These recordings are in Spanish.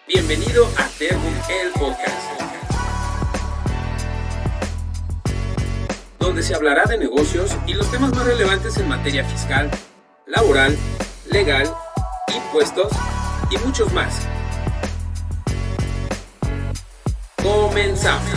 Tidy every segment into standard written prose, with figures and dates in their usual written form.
Bienvenido a Tergum, el podcast, donde se hablará de negocios y los temas más relevantes en materia fiscal, laboral, legal, impuestos y muchos más. Comenzamos.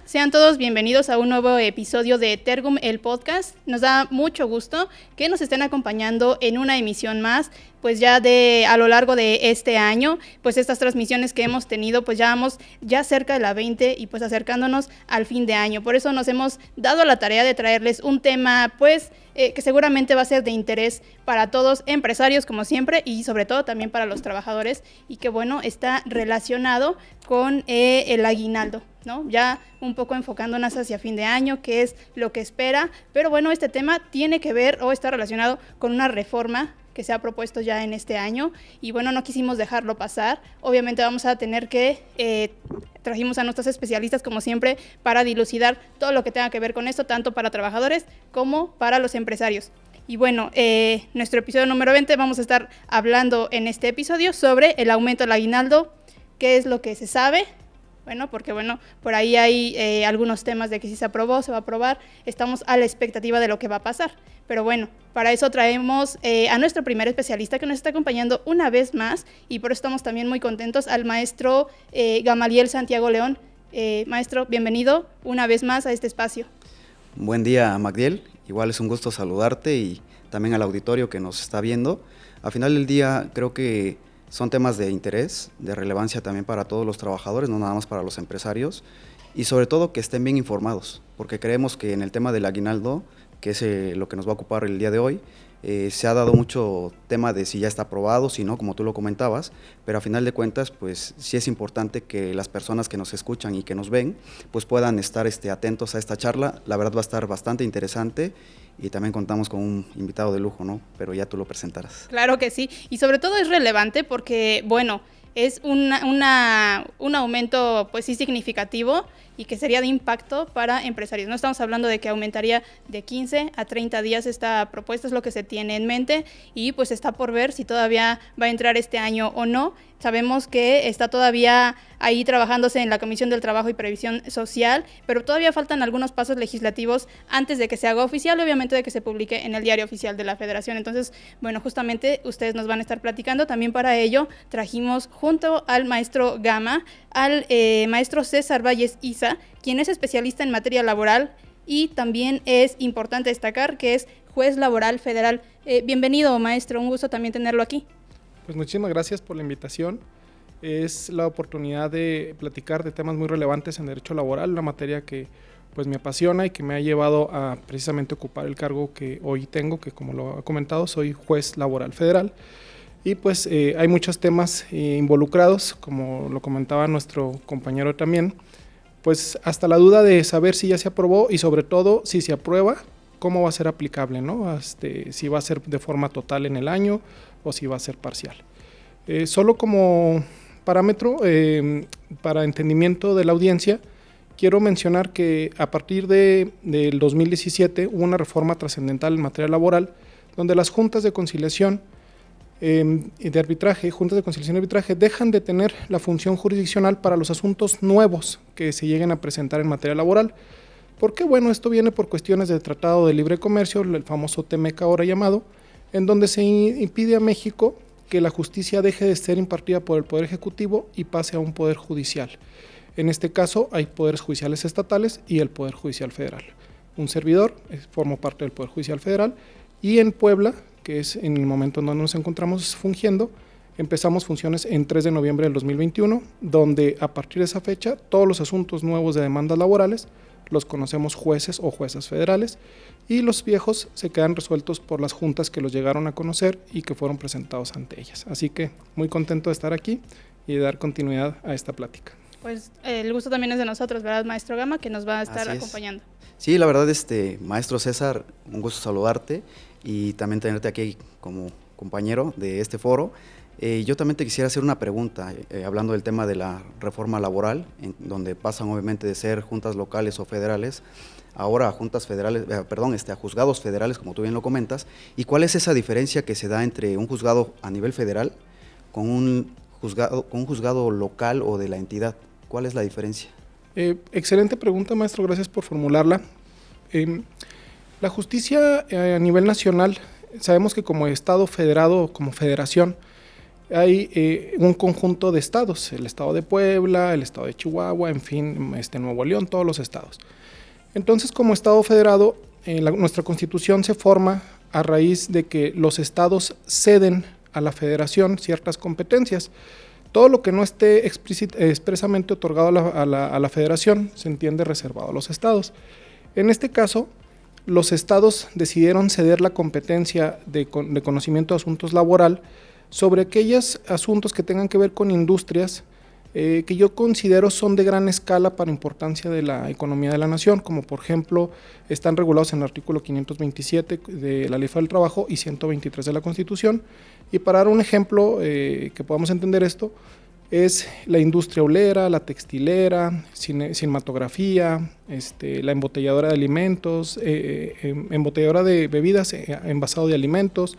Sean todos bienvenidos a un nuevo episodio de Tergum, el podcast. Nos da mucho gusto que nos estén acompañando en una emisión más, pues ya a lo largo de este año, pues estas transmisiones que hemos tenido, pues ya vamos ya cerca de la 20 y pues acercándonos al fin de año. Por eso nos hemos dado la tarea de traerles un tema, pues, que seguramente va a ser de interés para todos, empresarios como siempre, y sobre todo también para los trabajadores, y que bueno, está relacionado con el aguinaldo, ¿no? Ya un poco enfocándonos hacia fin de año, qué es lo que espera, pero bueno, este tema tiene que ver o está relacionado con una reforma que se ha propuesto ya en este año, y bueno, no quisimos dejarlo pasar. Obviamente vamos a tener que, trajimos a nuestros especialistas como siempre para dilucidar todo lo que tenga que ver con esto, tanto para trabajadores como para los empresarios. Y bueno, nuestro episodio número 20 vamos a estar hablando en este episodio sobre el aumento del aguinaldo, qué es lo que se sabe. Bueno, porque bueno, por ahí hay algunos temas de que si se aprobó, se va a aprobar, estamos a la expectativa de lo que va a pasar. Pero bueno, para eso traemos a nuestro primer especialista que nos está acompañando una vez más, y por eso estamos también muy contentos, al maestro Gamaliel Santiago León. Maestro, bienvenido una vez más a este espacio. Buen día, Magdiel. Igual es un gusto saludarte y también al auditorio que nos está viendo. Al final del día creo que son temas de interés, de relevancia también para todos los trabajadores, no nada más para los empresarios, y sobre todo que estén bien informados, porque creemos que en el tema del aguinaldo, que es lo que nos va a ocupar el día de hoy, se ha dado mucho tema de si ya está aprobado, si no, como tú lo comentabas, pero a final de cuentas, pues sí es importante que las personas que nos escuchan y que nos ven, pues puedan estar atentos a esta charla. La verdad va a estar bastante interesante y también contamos con un invitado de lujo, ¿no? Pero ya tú lo presentarás. Claro que sí, y sobre todo es relevante porque, bueno, es un aumento pues sí significativo y que sería de impacto para empresarios. No estamos hablando de que aumentaría de 15 a 30 días esta propuesta, es lo que se tiene en mente, y pues está por ver si todavía va a entrar este año o no. Sabemos que está todavía ahí trabajándose en la Comisión del Trabajo y Previsión Social, pero todavía faltan algunos pasos legislativos antes de que se haga oficial, obviamente de que se publique en el Diario Oficial de la Federación. Entonces, bueno, justamente ustedes nos van a estar platicando. También para ello trajimos junto al maestro Gama, al maestro César Valles Isa, quien es especialista en materia laboral y también es importante destacar que es juez laboral federal. Bienvenido, maestro, un gusto también tenerlo aquí. Pues muchísimas gracias por la invitación. Es la oportunidad de platicar de temas muy relevantes en derecho laboral, una materia que pues me apasiona y que me ha llevado a precisamente ocupar el cargo que hoy tengo, que como lo ha comentado, soy juez laboral federal. Y pues hay muchos temas involucrados, como lo comentaba nuestro compañero también, pues hasta la duda de saber si ya se aprobó y sobre todo si se aprueba, cómo va a ser aplicable, ¿no? Si va a ser de forma total en el año o si va a ser parcial. Solo como parámetro para entendimiento de la audiencia, quiero mencionar que a partir del 2017 hubo una reforma trascendental en materia laboral, donde las juntas de conciliación de arbitraje, juntas de conciliación y arbitraje, dejan de tener la función jurisdiccional para los asuntos nuevos que se lleguen a presentar en materia laboral. ¿Por qué? Bueno, esto viene por cuestiones del Tratado de Libre Comercio, el famoso TMEC ahora llamado, en donde se impide a México que la justicia deje de ser impartida por el Poder Ejecutivo y pase a un Poder Judicial. En este caso hay poderes judiciales estatales y el Poder Judicial Federal. Un servidor forma parte del Poder Judicial Federal, y en Puebla, que es en el momento en donde nos encontramos fungiendo, empezamos funciones en 3 de noviembre del 2021, donde a partir de esa fecha todos los asuntos nuevos de demandas laborales los conocemos jueces o juezas federales, y los viejos se quedan resueltos por las juntas que los llegaron a conocer y que fueron presentados ante ellas. Así que muy contento de estar aquí y de dar continuidad a esta plática. Pues el gusto también es de nosotros, ¿verdad, maestro Gama, que nos va a estar acompañando? Sí, la verdad, maestro César, un gusto saludarte y también tenerte aquí como compañero de este foro. Yo también te quisiera hacer una pregunta, hablando del tema de la reforma laboral, en donde pasan obviamente de ser juntas locales o federales, ahora a juntas federales, a juzgados federales, como tú bien lo comentas. ¿Y cuál es esa diferencia que se da entre un juzgado a nivel federal con un juzgado local o de la entidad? ¿Cuál es la diferencia? Excelente pregunta, maestro, gracias por formularla. La justicia a nivel nacional, sabemos que como estado federado, como federación, hay un conjunto de estados, el estado de Puebla, el estado de Chihuahua, en fin, Nuevo León, todos los estados. Entonces, como estado federado, nuestra constitución se forma a raíz de que los estados ceden a la federación ciertas competencias. Todo lo que no esté expresamente otorgado a la federación se entiende reservado a los estados. En este caso, los estados decidieron ceder la competencia de conocimiento de asuntos laboral sobre aquellos asuntos que tengan que ver con industrias que yo considero son de gran escala para importancia de la economía de la nación, como por ejemplo están regulados en el artículo 527 de la Ley Federal del Trabajo y 123 de la Constitución. Y para dar un ejemplo que podamos entender esto, es la industria olera, la textilera, cinematografía, la embotelladora de alimentos, embotelladora de bebidas, envasado de alimentos,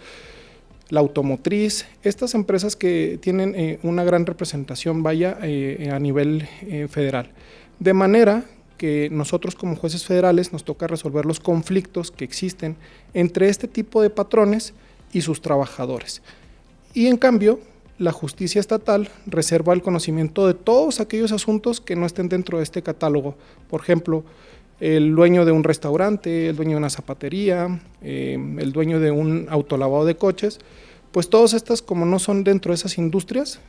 la automotriz, estas empresas que tienen una gran representación a nivel federal. De manera que nosotros como jueces federales nos toca resolver los conflictos que existen entre este tipo de patrones y sus trabajadores. Y en cambio, la justicia estatal reserva el conocimiento de todos aquellos asuntos que no estén dentro de este catálogo. Por ejemplo, el dueño de un restaurante, el dueño de una zapatería, el dueño de un autolavado de coches, pues todas estas, como no son dentro de esas industrias,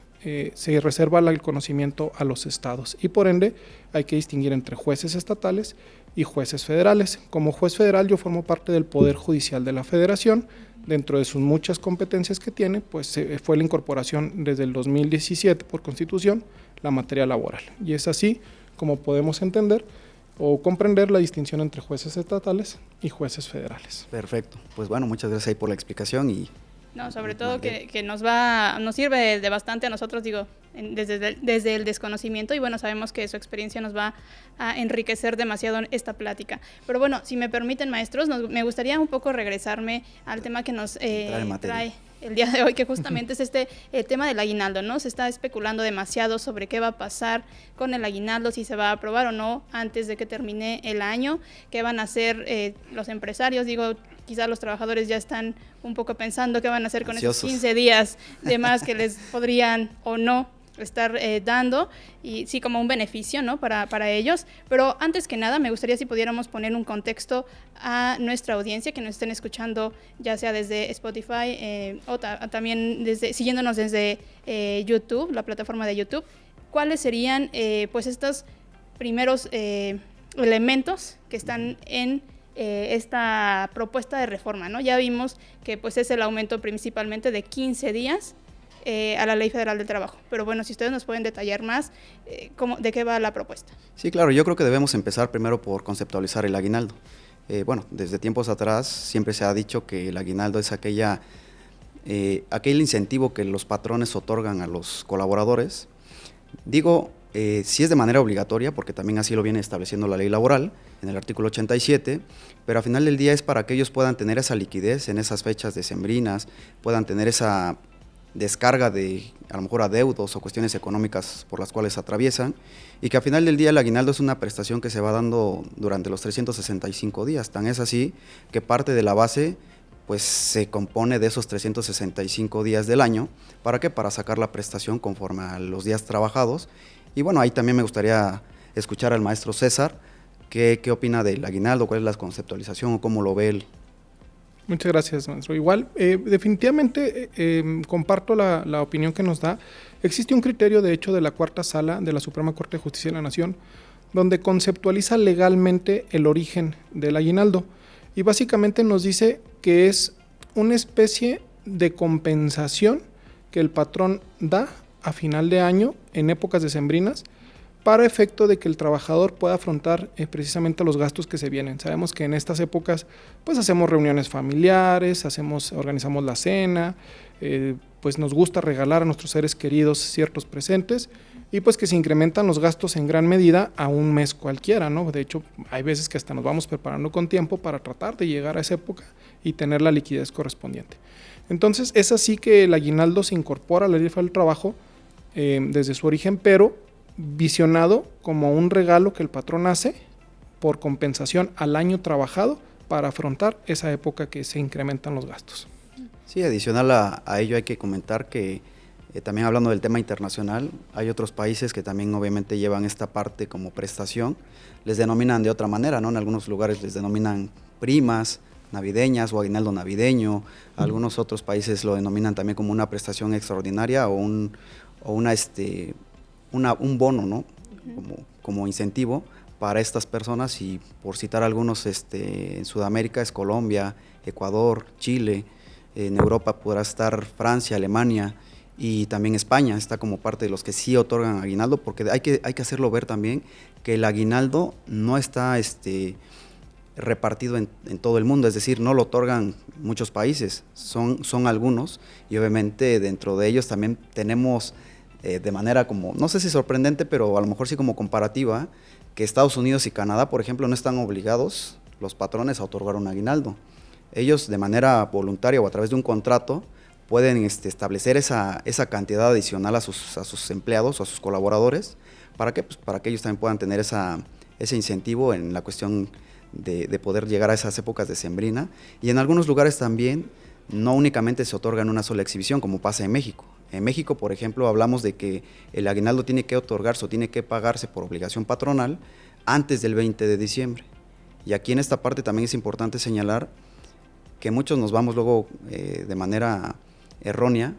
se reserva el conocimiento a los estados y por ende hay que distinguir entre jueces estatales y jueces federales. Como juez federal yo formo parte del Poder Judicial de la Federación. Dentro de sus muchas competencias que tiene, pues fue la incorporación desde el 2017 por Constitución la materia laboral. Y es así como podemos entender o comprender la distinción entre jueces estatales y jueces federales. Perfecto. Pues bueno, muchas gracias ahí por la explicación y... No, sobre todo que nos sirve de bastante a nosotros, digo, desde el desconocimiento, y bueno, sabemos que su experiencia nos va a enriquecer demasiado en esta plática. Pero bueno, si me permiten, maestros, me gustaría un poco regresarme al tema que nos trae el día de hoy, que justamente es el tema del aguinaldo, ¿no? Se está especulando demasiado sobre qué va a pasar con el aguinaldo, si se va a aprobar o no antes de que termine el año, qué van a hacer los empresarios, digo, quizás los trabajadores ya están un poco pensando qué van a hacer con esos 15 días de más que les podrían o no estar dando, y sí, como un beneficio, ¿no? para ellos. Pero antes que nada me gustaría si pudiéramos poner un contexto a nuestra audiencia que nos estén escuchando, ya sea desde Spotify o también siguiéndonos desde YouTube, la plataforma de YouTube. ¿Cuáles serían pues estos primeros elementos que están en esta propuesta de reforma, ¿no? Ya vimos que pues es el aumento principalmente de 15 días a la Ley Federal del Trabajo. Pero bueno, si ustedes nos pueden detallar más de qué va la propuesta. Sí, claro, yo creo que debemos empezar primero por conceptualizar el aguinaldo. Bueno, desde tiempos atrás siempre se ha dicho que el aguinaldo es aquel incentivo que los patrones otorgan a los colaboradores. Digo, sí es de manera obligatoria, porque también así lo viene estableciendo la ley laboral en el artículo 87, pero al final del día es para que ellos puedan tener esa liquidez en esas fechas decembrinas, puedan tener esa descarga de a lo mejor adeudos o cuestiones económicas por las cuales atraviesan, y que al final del día el aguinaldo es una prestación que se va dando durante los 365 días. Tan es así que parte de la base pues se compone de esos 365 días del año. ¿Para qué? Para sacar la prestación conforme a los días trabajados. Y bueno, ahí también me gustaría escuchar al maestro César, ¿qué opina del aguinaldo? ¿Cuál es la conceptualización o cómo lo ve él? Muchas gracias, maestro. Igual, definitivamente comparto la opinión que nos da. Existe un criterio, de hecho, de la Cuarta Sala de la Suprema Corte de Justicia de la Nación, donde conceptualiza legalmente el origen del aguinaldo. Y básicamente nos dice que es una especie de compensación que el patrón da a final de año, en épocas decembrinas, para efecto de que el trabajador pueda afrontar precisamente los gastos que se vienen. Sabemos que en estas épocas pues hacemos reuniones familiares, organizamos la cena, pues nos gusta regalar a nuestros seres queridos ciertos presentes y pues que se incrementan los gastos en gran medida a un mes cualquiera, ¿no? De hecho, hay veces que hasta nos vamos preparando con tiempo para tratar de llegar a esa época y tener la liquidez correspondiente. Entonces, es así que el aguinaldo se incorpora a la Ley Federal del Trabajo desde su origen, pero visionado como un regalo que el patrón hace por compensación al año trabajado para afrontar esa época que se incrementan los gastos. Sí, adicional a ello hay que comentar que también hablando del tema internacional, hay otros países que también obviamente llevan esta parte como prestación, les denominan de otra manera, ¿no? En algunos lugares les denominan primas navideñas o aguinaldo navideño, algunos otros países lo denominan también como una prestación extraordinaria o un bono, ¿no? Como incentivo para estas personas, y por citar algunos, en Sudamérica es Colombia, Ecuador, Chile, en Europa podrá estar Francia, Alemania y también España está como parte de los que sí otorgan aguinaldo, porque hay que hacerlo ver también que el aguinaldo no está repartido en todo el mundo, es decir, no lo otorgan muchos países, son algunos, y obviamente dentro de ellos también tenemos de manera como, no sé si sorprendente, pero a lo mejor sí como comparativa, que Estados Unidos y Canadá, por ejemplo, no están obligados los patrones a otorgar un aguinaldo. Ellos de manera voluntaria o a través de un contrato pueden establecer esa cantidad adicional a sus empleados o a sus colaboradores. ¿Para qué? Pues para que ellos también puedan tener ese incentivo en la cuestión de poder llegar a esas épocas de sembrina. Y en algunos lugares también no únicamente se otorga en una sola exhibición, como pasa en México. En México, por ejemplo, hablamos de que el aguinaldo tiene que otorgarse o tiene que pagarse por obligación patronal antes del 20 de diciembre. Y aquí en esta parte también es importante señalar que muchos nos vamos luego de manera errónea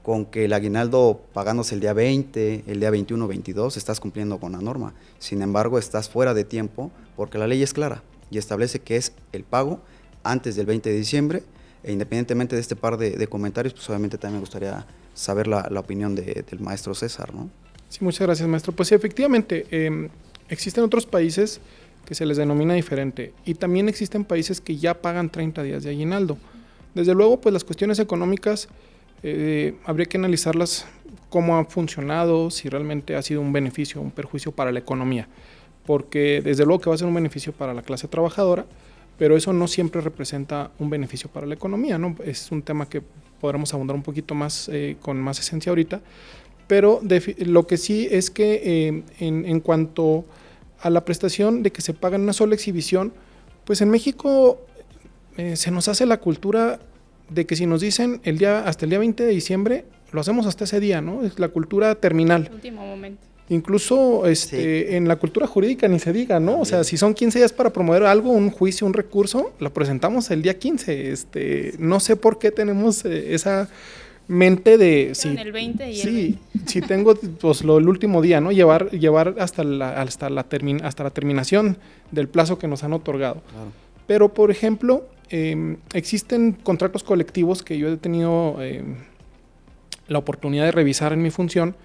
con que el aguinaldo pagándose el día 20, el día 21, 22, estás cumpliendo con la norma. Sin embargo, estás fuera de tiempo porque la ley es clara y establece que es el pago antes del 20 de diciembre. E independientemente de este par de comentarios, pues obviamente también me gustaría saber la opinión del maestro César, ¿no? Sí, muchas gracias, maestro. Pues sí, efectivamente, existen otros países que se les denomina diferente y también existen países que ya pagan 30 días de aguinaldo. Desde luego, pues las cuestiones económicas habría que analizarlas, cómo han funcionado, si realmente ha sido un beneficio o un perjuicio para la economía, porque desde luego que va a ser un beneficio para la clase trabajadora, pero eso no siempre representa un beneficio para la economía, ¿no? Es un tema que podremos abundar un poquito más con más esencia ahorita, pero lo que sí es que en cuanto a la prestación de que se paga en una sola exhibición, pues en México se nos hace la cultura de que si nos dicen hasta el día 20 de diciembre, lo hacemos hasta ese día, ¿no? Es la cultura terminal. El último momento. Incluso sí. En la cultura jurídica ni se diga, ¿no? También. O sea, si son 15 días para promover algo, un juicio, un recurso, lo presentamos el día 15. No sé por qué tenemos esa mente de... Sí, el 20 y sí, el 20. Si tengo pues, el último día, ¿no? Llevar hasta la terminación del plazo que nos han otorgado. Claro. Pero, por ejemplo, existen contratos colectivos que yo he tenido la oportunidad de revisar en mi función,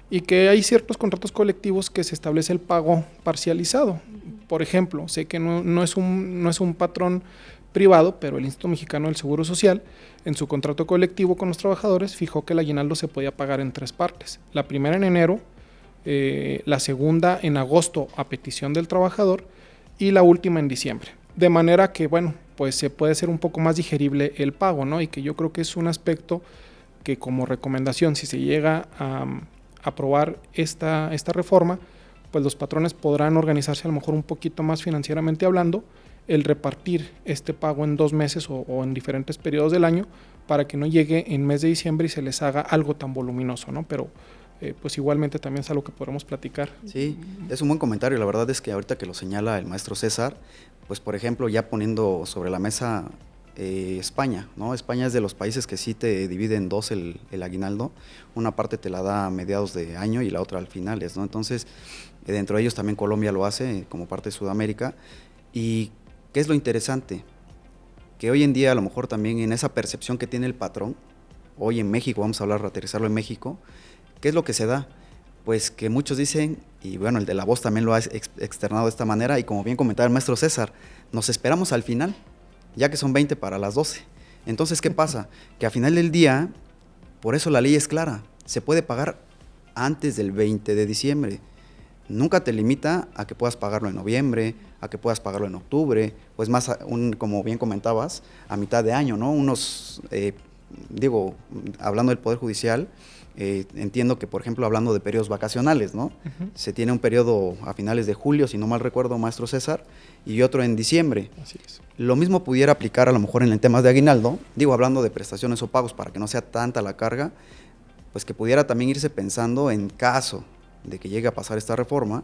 y que hay ciertos contratos colectivos que se establece el pago parcializado. Por ejemplo, sé que no es un patrón privado, pero el Instituto Mexicano del Seguro Social, en su contrato colectivo con los trabajadores, fijó que el aguinaldo se podía pagar en 3 partes. La primera en enero, la segunda en agosto a petición del trabajador y la última en diciembre. De manera que, bueno, pues se puede hacer un poco más digerible el pago, ¿no? Y que yo creo que es un aspecto que como recomendación, si se llega a aprobar esta reforma, pues los patrones podrán organizarse a lo mejor un poquito más financieramente hablando, el repartir este pago en 2 meses o en diferentes periodos del año para que no llegue en mes de diciembre y se les haga algo tan voluminoso, ¿no? Pero pues igualmente también es algo que podremos platicar. Sí, es un buen comentario. La verdad es que ahorita que lo señala el maestro César, pues por ejemplo ya poniendo sobre la mesa España, ¿no? España es de los países que sí te divide en 2 el aguinaldo. Una parte te la da a mediados de año y la otra al finales, ¿no? Entonces, dentro de ellos también Colombia lo hace como parte de Sudamérica. ¿Y qué es lo interesante? Que hoy en día a lo mejor también en esa percepción que tiene el patrón, hoy en México, vamos a aterrizarlo en México, ¿qué es lo que se da? pues que muchos dicen, y bueno, el de la voz también lo ha externado de esta manera, y como bien comentaba el maestro César, nos esperamos al final, ya que son 20 para las 12. Entonces, ¿qué pasa? Que al final del día, por eso la ley es clara, se puede pagar antes del 20 de diciembre. Nunca te limita a que puedas pagarlo en noviembre, a que puedas pagarlo en octubre, pues más, como bien comentabas, a mitad de año, ¿no? Hablando del Poder Judicial, entiendo que, por ejemplo, hablando de periodos vacacionales, ¿no? Uh-huh. Se tiene un periodo a finales de julio, si no mal recuerdo, maestro César, y otro en diciembre. Así es. Lo mismo pudiera aplicar a lo mejor en el tema de aguinaldo, hablando de prestaciones o pagos para que no sea tanta la carga, pues que pudiera también irse pensando en caso de que llegue a pasar esta reforma,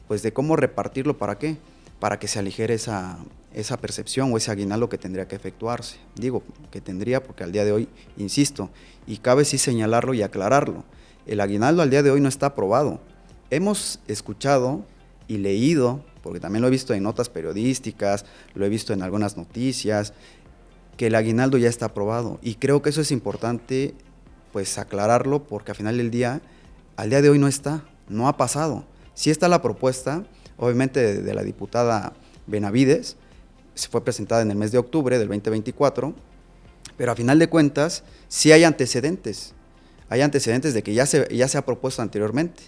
pues de cómo repartirlo, ¿para qué? Para que se aligere esa percepción o ese aguinaldo que tendría que efectuarse. Digo que tendría porque al día de hoy, insisto, y cabe sí señalarlo y aclararlo, el aguinaldo al día de hoy no está aprobado. Hemos escuchado y leído, porque también lo he visto en notas periodísticas, lo he visto en algunas noticias, que el aguinaldo ya está aprobado, y creo que eso es importante pues aclararlo, porque al final del día, al día de hoy no está, no ha pasado. Sí está la propuesta, obviamente de la diputada Benavides, se fue presentada en el mes de octubre del 2024, pero a final de cuentas sí hay antecedentes de que ya se ha propuesto anteriormente.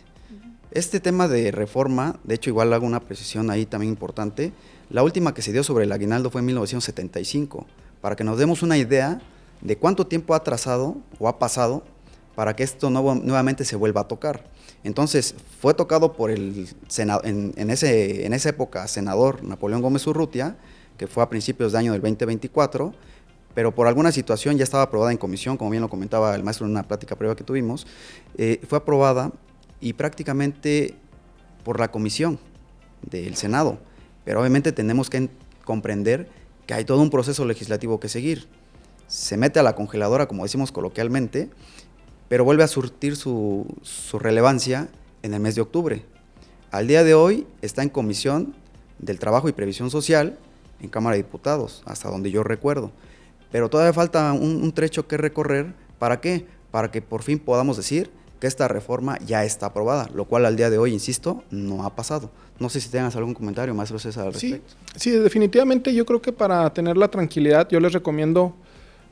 Este tema de reforma, de hecho igual hago una precisión ahí también importante, la última que se dio sobre el aguinaldo fue en 1975, para que nos demos una idea de cuánto tiempo ha atrasado o ha pasado para que esto nuevamente se vuelva a tocar. Entonces, fue tocado por el en esa época senador Napoleón Gómez Urrutia, que fue a principios de año del 2024, pero por alguna situación ya estaba aprobada en comisión, como bien lo comentaba el maestro en una plática previa que tuvimos, fue aprobada y prácticamente por la comisión del Senado, pero obviamente tenemos que comprender que hay todo un proceso legislativo que seguir. Se mete a la congeladora, como decimos coloquialmente, pero vuelve a surtir su relevancia en el mes de octubre. Al día de hoy está en Comisión del Trabajo y Previsión Social en Cámara de Diputados, hasta donde yo recuerdo. Pero todavía falta un trecho que recorrer. ¿Para qué? Para que por fin podamos decir que esta reforma ya está aprobada, lo cual al día de hoy, insisto, no ha pasado. No sé si tengas algún comentario, maestro César, al respecto. Sí, definitivamente yo creo que para tener la tranquilidad, yo les recomiendo,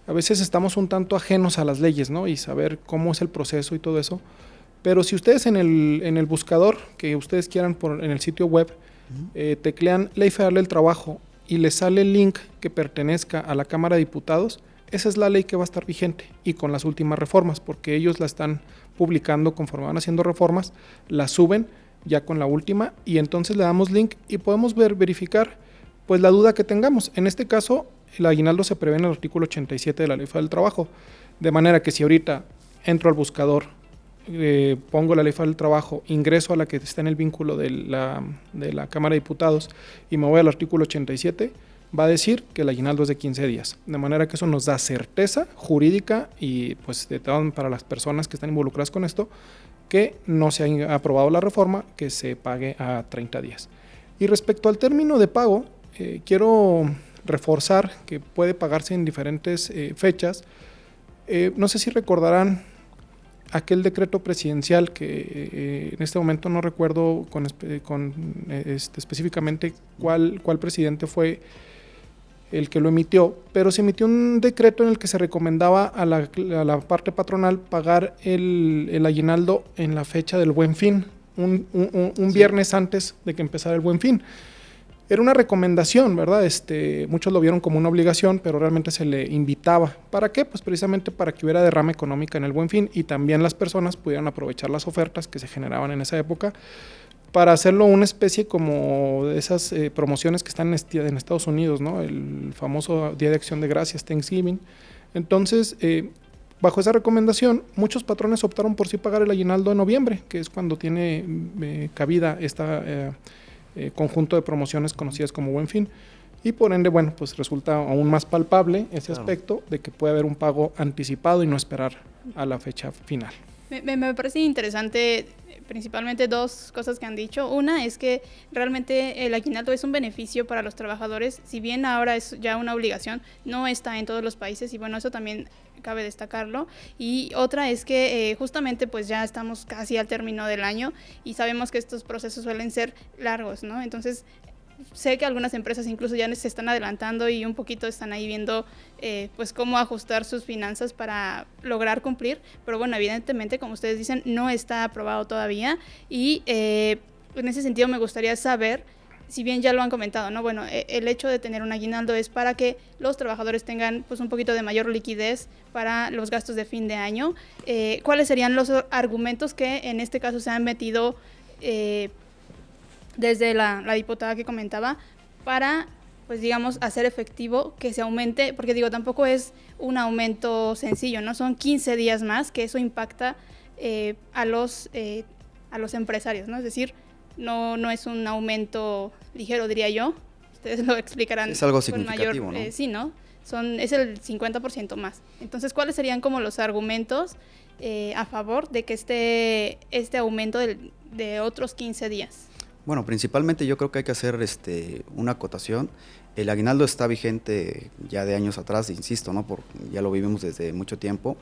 a veces estamos un tanto ajenos a las leyes, ¿no? Y saber cómo es el proceso y todo eso. Pero si ustedes en el buscador que ustedes quieran en el sitio web, teclean Ley Federal del Trabajo y les sale el link que pertenezca a la Cámara de Diputados, esa es la ley que va a estar vigente y con las últimas reformas, porque ellos la están publicando conforme van haciendo reformas, la suben ya con la última y entonces le damos link y podemos verificar pues la duda que tengamos. En este caso, el aguinaldo se prevé en el artículo 87 de la Ley Federal del Trabajo, de manera que si ahorita entro al buscador, pongo la Ley Federal del Trabajo, ingreso a la que está en el vínculo de la Cámara de Diputados y me voy al artículo 87, va a decir que el aguinaldo es de 15 días. De manera que eso nos da certeza jurídica y pues para las personas que están involucradas con esto, que no se ha aprobado la reforma, que se pague a 30 días. Y respecto al término de pago, quiero reforzar que puede pagarse en diferentes fechas. No sé si recordarán aquel decreto presidencial que en este momento no recuerdo específicamente cuál presidente fue el que lo emitió, pero se emitió un decreto en el que se recomendaba a la parte patronal pagar el aguinaldo en la fecha del Buen Fin, un viernes antes de que empezara el Buen Fin. Era una recomendación, ¿verdad? Muchos lo vieron como una obligación, pero realmente se le invitaba. ¿Para qué? Pues precisamente para que hubiera derrama económica en el Buen Fin y también las personas pudieran aprovechar las ofertas que se generaban en esa época para hacerlo una especie como de esas promociones que están en Estados Unidos, ¿no? El famoso Día de Acción de Gracias, Thanksgiving. Entonces, bajo esa recomendación, muchos patrones optaron por sí pagar el aguinaldo en noviembre, que es cuando tiene cabida esta conjunto de promociones conocidas como Buen Fin. Y por ende, bueno, pues resulta aún más palpable ese aspecto de que puede haber un pago anticipado y no esperar a la fecha final. Me parece interesante principalmente dos cosas que han dicho. Una es que realmente el aguinaldo es un beneficio para los trabajadores, si bien ahora es ya una obligación, no está en todos los países y bueno, eso también cabe destacarlo. Y otra es que justamente pues ya estamos casi al término del año y sabemos que estos procesos suelen ser largos, ¿no? Entonces sé que algunas empresas incluso ya se están adelantando y un poquito están ahí viendo pues cómo ajustar sus finanzas para lograr cumplir, pero bueno, evidentemente, como ustedes dicen, no está aprobado todavía y en ese sentido me gustaría saber, si bien ya lo han comentado, ¿no? Bueno, el hecho de tener un aguinaldo es para que los trabajadores tengan pues un poquito de mayor liquidez para los gastos de fin de año. ¿Cuáles serían los argumentos que en este caso se han metido desde la diputada que comentaba, para, pues digamos, hacer efectivo que se aumente, porque digo, tampoco es un aumento sencillo, ¿no? Son 15 días más, que eso impacta a los empresarios, ¿no? Es decir, no es un aumento ligero, diría yo. Ustedes lo explicarán. Es algo con significativo, mayor, ¿no? sí, ¿no? Es el 50% más. Entonces, ¿cuáles serían como los argumentos a favor de que este aumento de otros 15 días? Bueno, principalmente yo creo que hay que hacer una acotación. El aguinaldo está vigente ya de años atrás, insisto, ¿no? Ya lo vivimos desde mucho tiempo,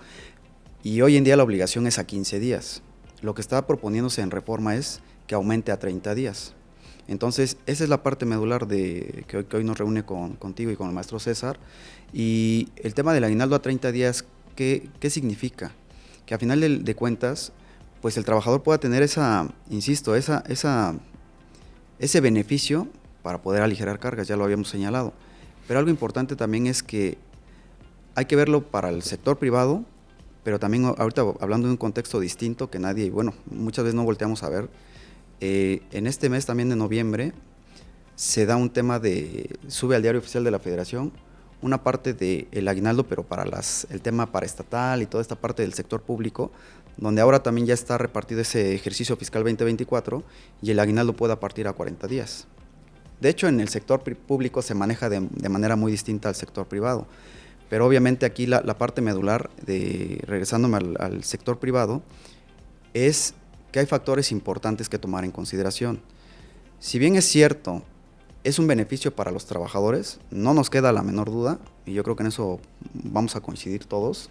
y hoy en día la obligación es a 15 días. Lo que está proponiéndose en reforma es que aumente a 30 días. Entonces, esa es la parte medular que hoy nos reúne contigo y con el maestro César. Y el tema del aguinaldo a 30 días, ¿qué significa? Que a final de cuentas, pues el trabajador pueda tener ese beneficio para poder aligerar cargas, ya lo habíamos señalado. Pero algo importante también es que hay que verlo para el sector privado, pero también ahorita hablando de un contexto distinto que muchas veces no volteamos a ver. En este mes también de noviembre se da un tema sube al Diario Oficial de la Federación una parte del aguinaldo, pero para el tema paraestatal y toda esta parte del sector público, donde ahora también ya está repartido ese ejercicio fiscal 2024 y el aguinaldo puede partir a 40 días. De hecho, en el sector público se maneja de manera muy distinta al sector privado, pero obviamente aquí la parte medular, regresándome al sector privado, es que hay factores importantes que tomar en consideración. Si bien es cierto, es un beneficio para los trabajadores, no nos queda la menor duda, y yo creo que en eso vamos a coincidir todos.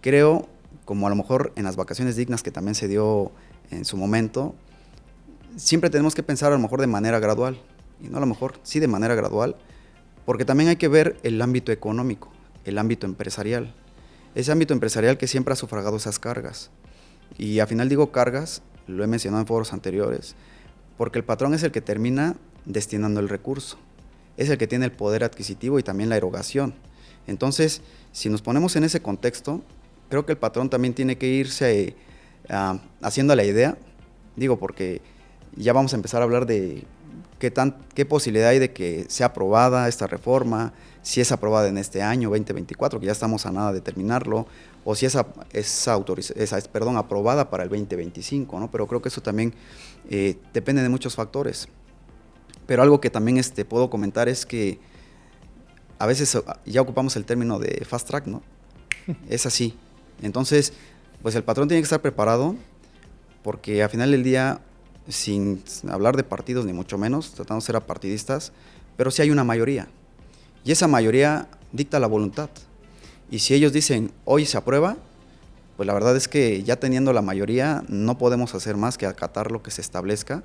Creo, como a lo mejor en las vacaciones dignas que también se dio en su momento, siempre tenemos que pensar a lo mejor de manera gradual, y no a lo mejor, sí de manera gradual, porque también hay que ver el ámbito económico, el ámbito empresarial, ese ámbito empresarial que siempre ha sufragado esas cargas. Y al final digo cargas, lo he mencionado en foros anteriores, porque el patrón es el que termina destinando el recurso, es el que tiene el poder adquisitivo y también la erogación. Entonces, si nos ponemos en ese contexto, creo que el patrón también tiene que irse haciendo la idea, porque ya vamos a empezar a hablar de qué posibilidad hay de que sea aprobada esta reforma, si es aprobada en este año 2024, que ya estamos a nada de terminarlo, o si es aprobada para el 2025, ¿no? Pero creo que eso también depende de muchos factores. Pero algo que también puedo comentar es que a veces ya ocupamos el término de fast track, ¿no? Es así. Entonces, pues el patrón tiene que estar preparado, porque al final del día, sin hablar de partidos ni mucho menos, tratando de ser apartidistas, pero sí hay una mayoría. Y esa mayoría dicta la voluntad. Y si ellos dicen, hoy se aprueba, pues la verdad es que ya teniendo la mayoría, no podemos hacer más que acatar lo que se establezca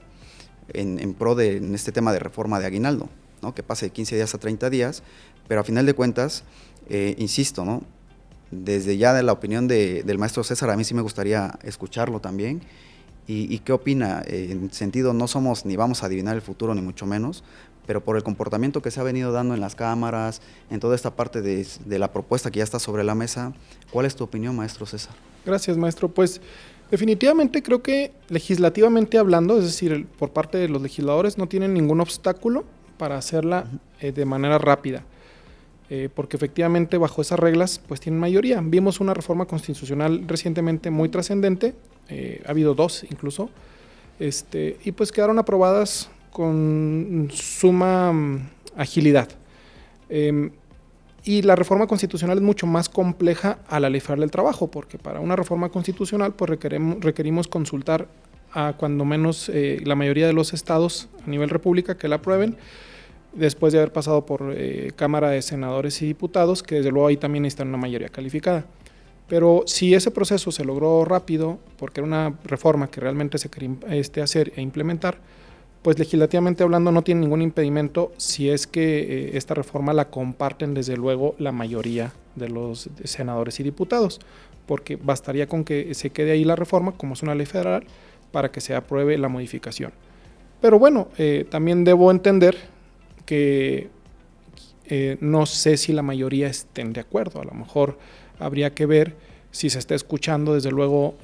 en pro en este tema de reforma de aguinaldo, ¿no? Que pase de 15 días a 30 días, pero a final de cuentas, insisto, ¿no? Desde ya de la opinión del maestro César, a mí sí me gustaría escucharlo también. ¿Y qué opina? En sentido, no somos ni vamos a adivinar el futuro, ni mucho menos, pero por el comportamiento que se ha venido dando en las cámaras, en toda esta parte de la propuesta que ya está sobre la mesa, ¿cuál es tu opinión, maestro César? Gracias, maestro. Pues definitivamente creo que legislativamente hablando, es decir, por parte de los legisladores, no tienen ningún obstáculo para hacerla de manera rápida. Porque efectivamente bajo esas reglas pues tienen mayoría. Vimos una reforma constitucional recientemente muy trascendente, ha habido 2 incluso, y pues quedaron aprobadas con suma agilidad. Y la reforma constitucional es mucho más compleja a la Ley Federal del Trabajo, porque para una reforma constitucional pues requerimos consultar a cuando menos la mayoría de los estados a nivel república que la aprueben, después de haber pasado por Cámara de Senadores y Diputados, que desde luego ahí también necesitan una mayoría calificada. Pero si ese proceso se logró rápido, porque era una reforma que realmente se quería hacer e implementar, pues legislativamente hablando no tiene ningún impedimento si es que esta reforma la comparten desde luego la mayoría de los senadores y diputados, porque bastaría con que se quede ahí la reforma, como es una ley federal, para que se apruebe la modificación. Pero bueno, también debo entender que no sé si la mayoría estén de acuerdo. A lo mejor habría que ver si se está escuchando desde luego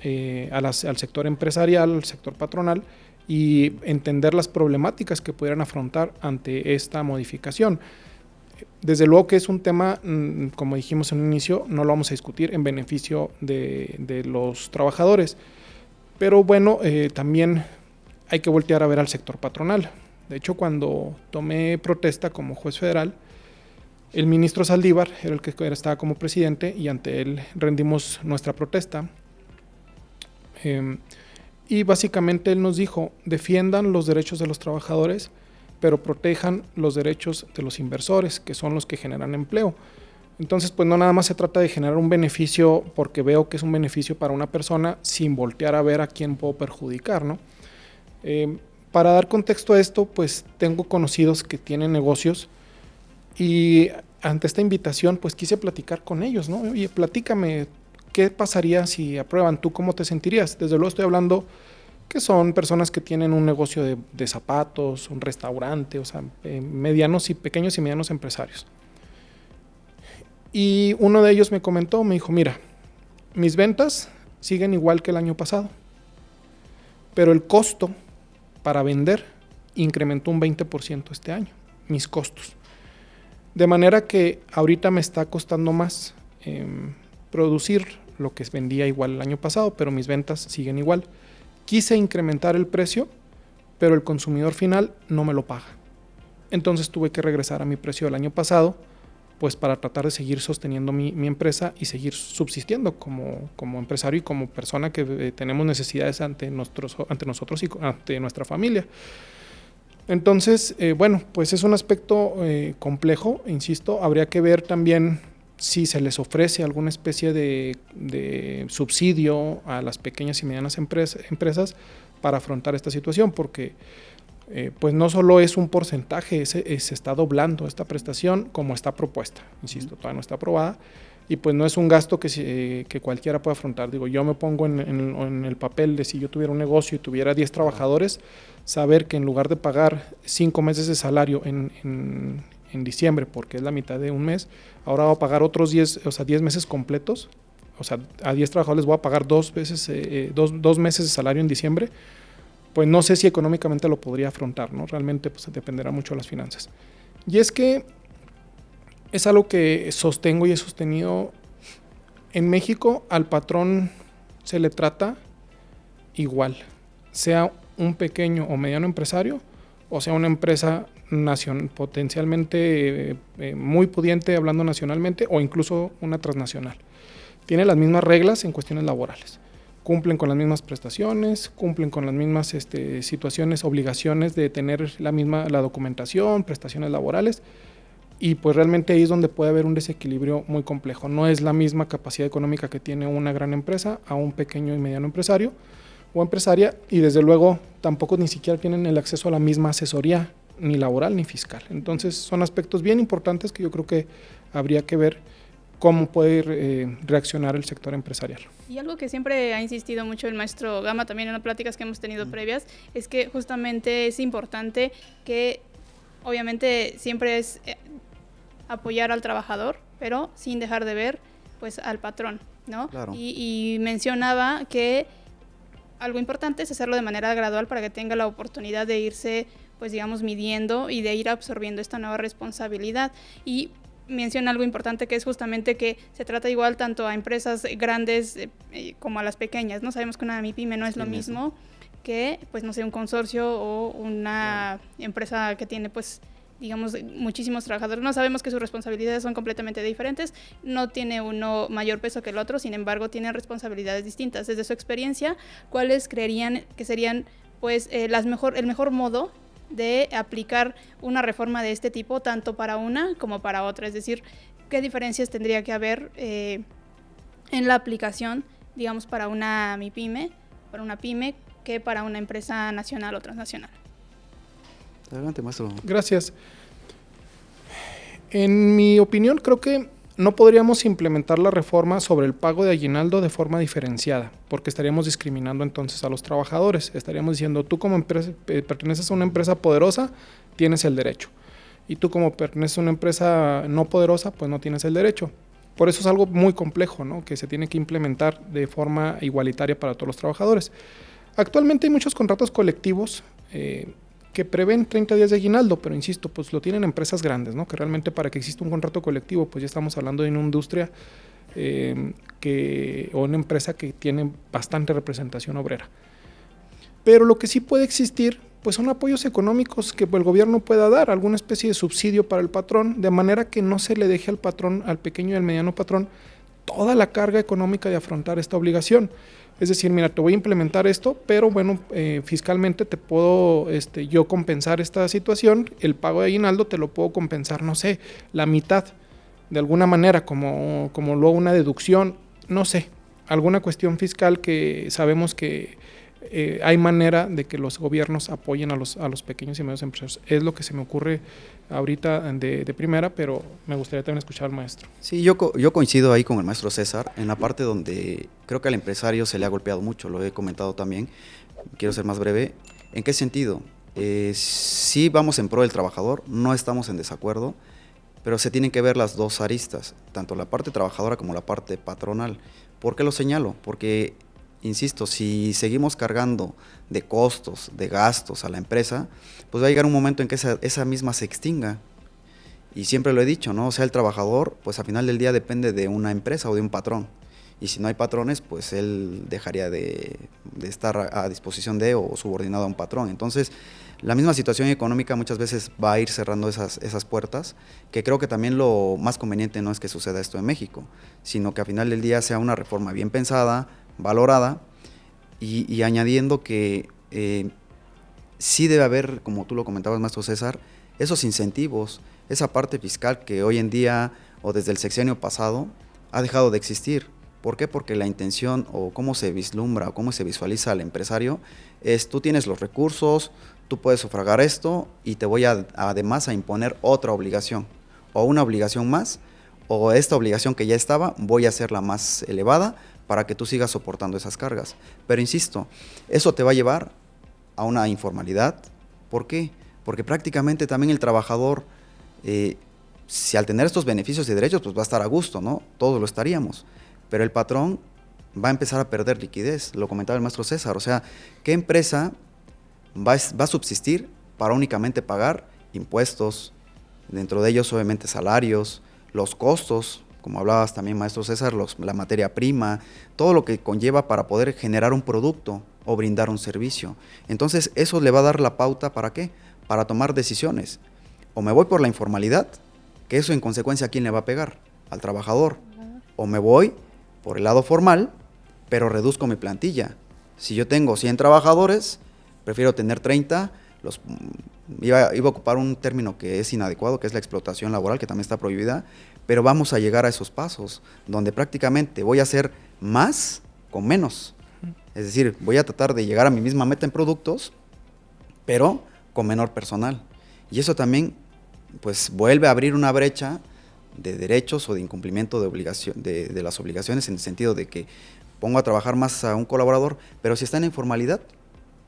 al sector empresarial, al sector patronal, y entender las problemáticas que pudieran afrontar ante esta modificación. Desde luego que es un tema, como dijimos en un inicio, no lo vamos a discutir en beneficio de los trabajadores, pero bueno, también hay que voltear a ver al sector patronal. De hecho, cuando tomé protesta como juez federal, el ministro Saldívar era el que estaba como presidente y ante él rendimos nuestra protesta. Y básicamente él nos dijo, defiendan los derechos de los trabajadores, pero protejan los derechos de los inversores, que son los que generan empleo. Entonces, pues no nada más se trata de generar un beneficio porque veo que es un beneficio para una persona sin voltear a ver a quién puedo perjudicar, ¿no? Para dar contexto a esto, pues tengo conocidos que tienen negocios y ante esta invitación, pues quise platicar con ellos, ¿no? Oye, platícame, ¿qué pasaría si aprueban? ¿Tú cómo te sentirías? Desde luego estoy hablando que son personas que tienen un negocio de zapatos, un restaurante, o sea, pequeños y medianos empresarios. Y uno de ellos me comentó, me dijo, mira, mis ventas siguen igual que el año pasado, pero el costo para vender incrementó un 20% este año, mis costos. De manera que ahorita me está costando más producir lo que vendía igual el año pasado, pero mis ventas siguen igual. Quise incrementar el precio, pero el consumidor final no me lo paga. Entonces tuve que regresar a mi precio del año pasado, pues para tratar de seguir sosteniendo mi empresa y seguir subsistiendo como empresario y como persona que tenemos necesidades ante nosotros y ante nuestra familia. Entonces, bueno, pues es un aspecto complejo, insisto, habría que ver también si se les ofrece alguna especie de subsidio a las pequeñas y medianas empresas para afrontar esta situación, porque pues no solo es un porcentaje, se está doblando esta prestación como está propuesta, insisto, todavía no está aprobada, y pues no es un gasto que cualquiera pueda afrontar. Digo, yo me pongo en el papel de si yo tuviera un negocio y tuviera 10 trabajadores, saber que en lugar de pagar 5 meses de salario en diciembre, porque es la mitad de un mes, ahora voy a pagar otros 10, o sea, 10 meses completos, o sea, a 10 trabajadores voy a pagar 2 meses de salario en diciembre, pues no sé si económicamente lo podría afrontar, ¿no? Realmente pues dependerá mucho de las finanzas. Y es que es algo que sostengo y he sostenido. En México al patrón se le trata igual, sea un pequeño o mediano empresario o sea una empresa potencialmente muy pudiente hablando nacionalmente o incluso una transnacional. Tiene las mismas reglas en cuestiones laborales. Cumplen con las mismas prestaciones, cumplen con las mismas situaciones, obligaciones de tener la documentación, prestaciones laborales, y pues realmente ahí es donde puede haber un desequilibrio muy complejo. No es la misma capacidad económica que tiene una gran empresa a un pequeño y mediano empresario o empresaria, y desde luego tampoco ni siquiera tienen el acceso a la misma asesoría, ni laboral ni fiscal. Entonces son aspectos bien importantes que yo creo que habría que ver cómo puede reaccionar el sector empresarial. Y algo que siempre ha insistido mucho el maestro Gama también en las pláticas que hemos tenido previas, es que justamente es importante que obviamente siempre es apoyar al trabajador, pero sin dejar de ver pues al patrón, ¿no? Claro. Y mencionaba que algo importante es hacerlo de manera gradual para que tenga la oportunidad de irse, pues digamos, midiendo y de ir absorbiendo esta nueva responsabilidad. Y menciona algo importante, que es justamente que se trata igual tanto a empresas grandes como a las pequeñas, ¿no? Sabemos que una MIPYME no es lo mismo que, pues no sé, un consorcio o una empresa que tiene pues digamos, muchísimos trabajadores. No sabemos que sus responsabilidades son completamente diferentes, no tiene uno mayor peso que el otro, sin embargo, tienen responsabilidades distintas. Desde su experiencia, ¿cuáles creerían que serían pues el mejor modo de aplicar una reforma de este tipo, tanto para una como para otra? Es decir, ¿qué diferencias tendría que haber en la aplicación, digamos, para una MIPYME, para una pyme, que para una empresa nacional o transnacional? Adelante, maestro. Gracias. En mi opinión, creo que no podríamos implementar la reforma sobre el pago de aguinaldo de forma diferenciada, porque estaríamos discriminando entonces a los trabajadores. Estaríamos diciendo, tú como empresa, perteneces a una empresa poderosa, tienes el derecho. Y tú como perteneces a una empresa no poderosa, pues no tienes el derecho. Por eso es algo muy complejo, ¿no? Que se tiene que implementar de forma igualitaria para todos los trabajadores. Actualmente hay muchos contratos colectivos que prevén 30 días de aguinaldo, pero insisto, pues lo tienen empresas grandes, ¿no? Que realmente para que exista un contrato colectivo, pues ya estamos hablando de una industria o una empresa que tiene bastante representación obrera. Pero lo que sí puede existir, pues son apoyos económicos que el gobierno pueda dar, alguna especie de subsidio para el patrón, de manera que no se le deje al patrón, al pequeño y al mediano patrón, toda la carga económica de afrontar esta obligación. Es decir, mira, te voy a implementar esto, pero bueno, fiscalmente te puedo yo compensar esta situación, el pago de aguinaldo te lo puedo compensar, no sé, la mitad, de alguna manera, como luego una deducción, no sé, alguna cuestión fiscal que sabemos que hay manera de que los gobiernos apoyen a los pequeños y medios empresarios. Es lo que se me ocurre ahorita de primera, pero me gustaría también escuchar al maestro. Sí, yo coincido ahí con el maestro César, en la parte donde creo que al empresario se le ha golpeado mucho, lo he comentado también, quiero ser más breve. ¿En qué sentido? Sí vamos en pro del trabajador, no estamos en desacuerdo, pero se tienen que ver las dos aristas, tanto la parte trabajadora como la parte patronal. ¿Por qué lo señalo? Porque, insisto, si seguimos cargando de costos, de gastos a la empresa, pues va a llegar un momento en que esa misma se extinga. Y siempre lo he dicho, ¿no? O sea, el trabajador, pues al final del día depende de una empresa o de un patrón. Y si no hay patrones, pues él dejaría de estar a disposición de o subordinado a un patrón. Entonces, la misma situación económica muchas veces va a ir cerrando esas puertas, que creo que también lo más conveniente no es que suceda esto en México, sino que al final del día sea una reforma bien pensada, valorada, y añadiendo que sí debe haber, como tú lo comentabas, maestro César, esos incentivos, esa parte fiscal que hoy en día o desde el sexenio pasado ha dejado de existir. ¿Por qué? Porque la intención o cómo se vislumbra o cómo se visualiza al empresario es: tú tienes los recursos, tú puedes sufragar esto y te voy además a imponer otra obligación, o una obligación más, o esta obligación que ya estaba voy a hacerla más elevada para que tú sigas soportando esas cargas. Pero insisto, eso te va a llevar a una informalidad. ¿Por qué? Porque prácticamente también el trabajador, si al tener estos beneficios y derechos, pues va a estar a gusto, ¿no? Todos lo estaríamos. Pero el patrón va a empezar a perder liquidez, lo comentaba el maestro César. O sea, ¿qué empresa va a subsistir para únicamente pagar impuestos, dentro de ellos obviamente salarios, los costos, como hablabas también, maestro César, la materia prima, todo lo que conlleva para poder generar un producto o brindar un servicio? Entonces, eso le va a dar la pauta, ¿para qué? Para tomar decisiones. O me voy por la informalidad, que eso en consecuencia, ¿a quién le va a pegar? Al trabajador. O me voy por el lado formal, pero reduzco mi plantilla. Si yo tengo 100 trabajadores, prefiero tener 30. Iba a ocupar un término que es inadecuado, que es la explotación laboral, que también está prohibida, pero vamos a llegar a esos pasos, donde prácticamente voy a hacer más con menos. Es decir, voy a tratar de llegar a mi misma meta en productos, pero con menor personal. Y eso también, pues, vuelve a abrir una brecha de derechos o de incumplimiento de las obligaciones, en el sentido de que pongo a trabajar más a un colaborador, pero si está en informalidad,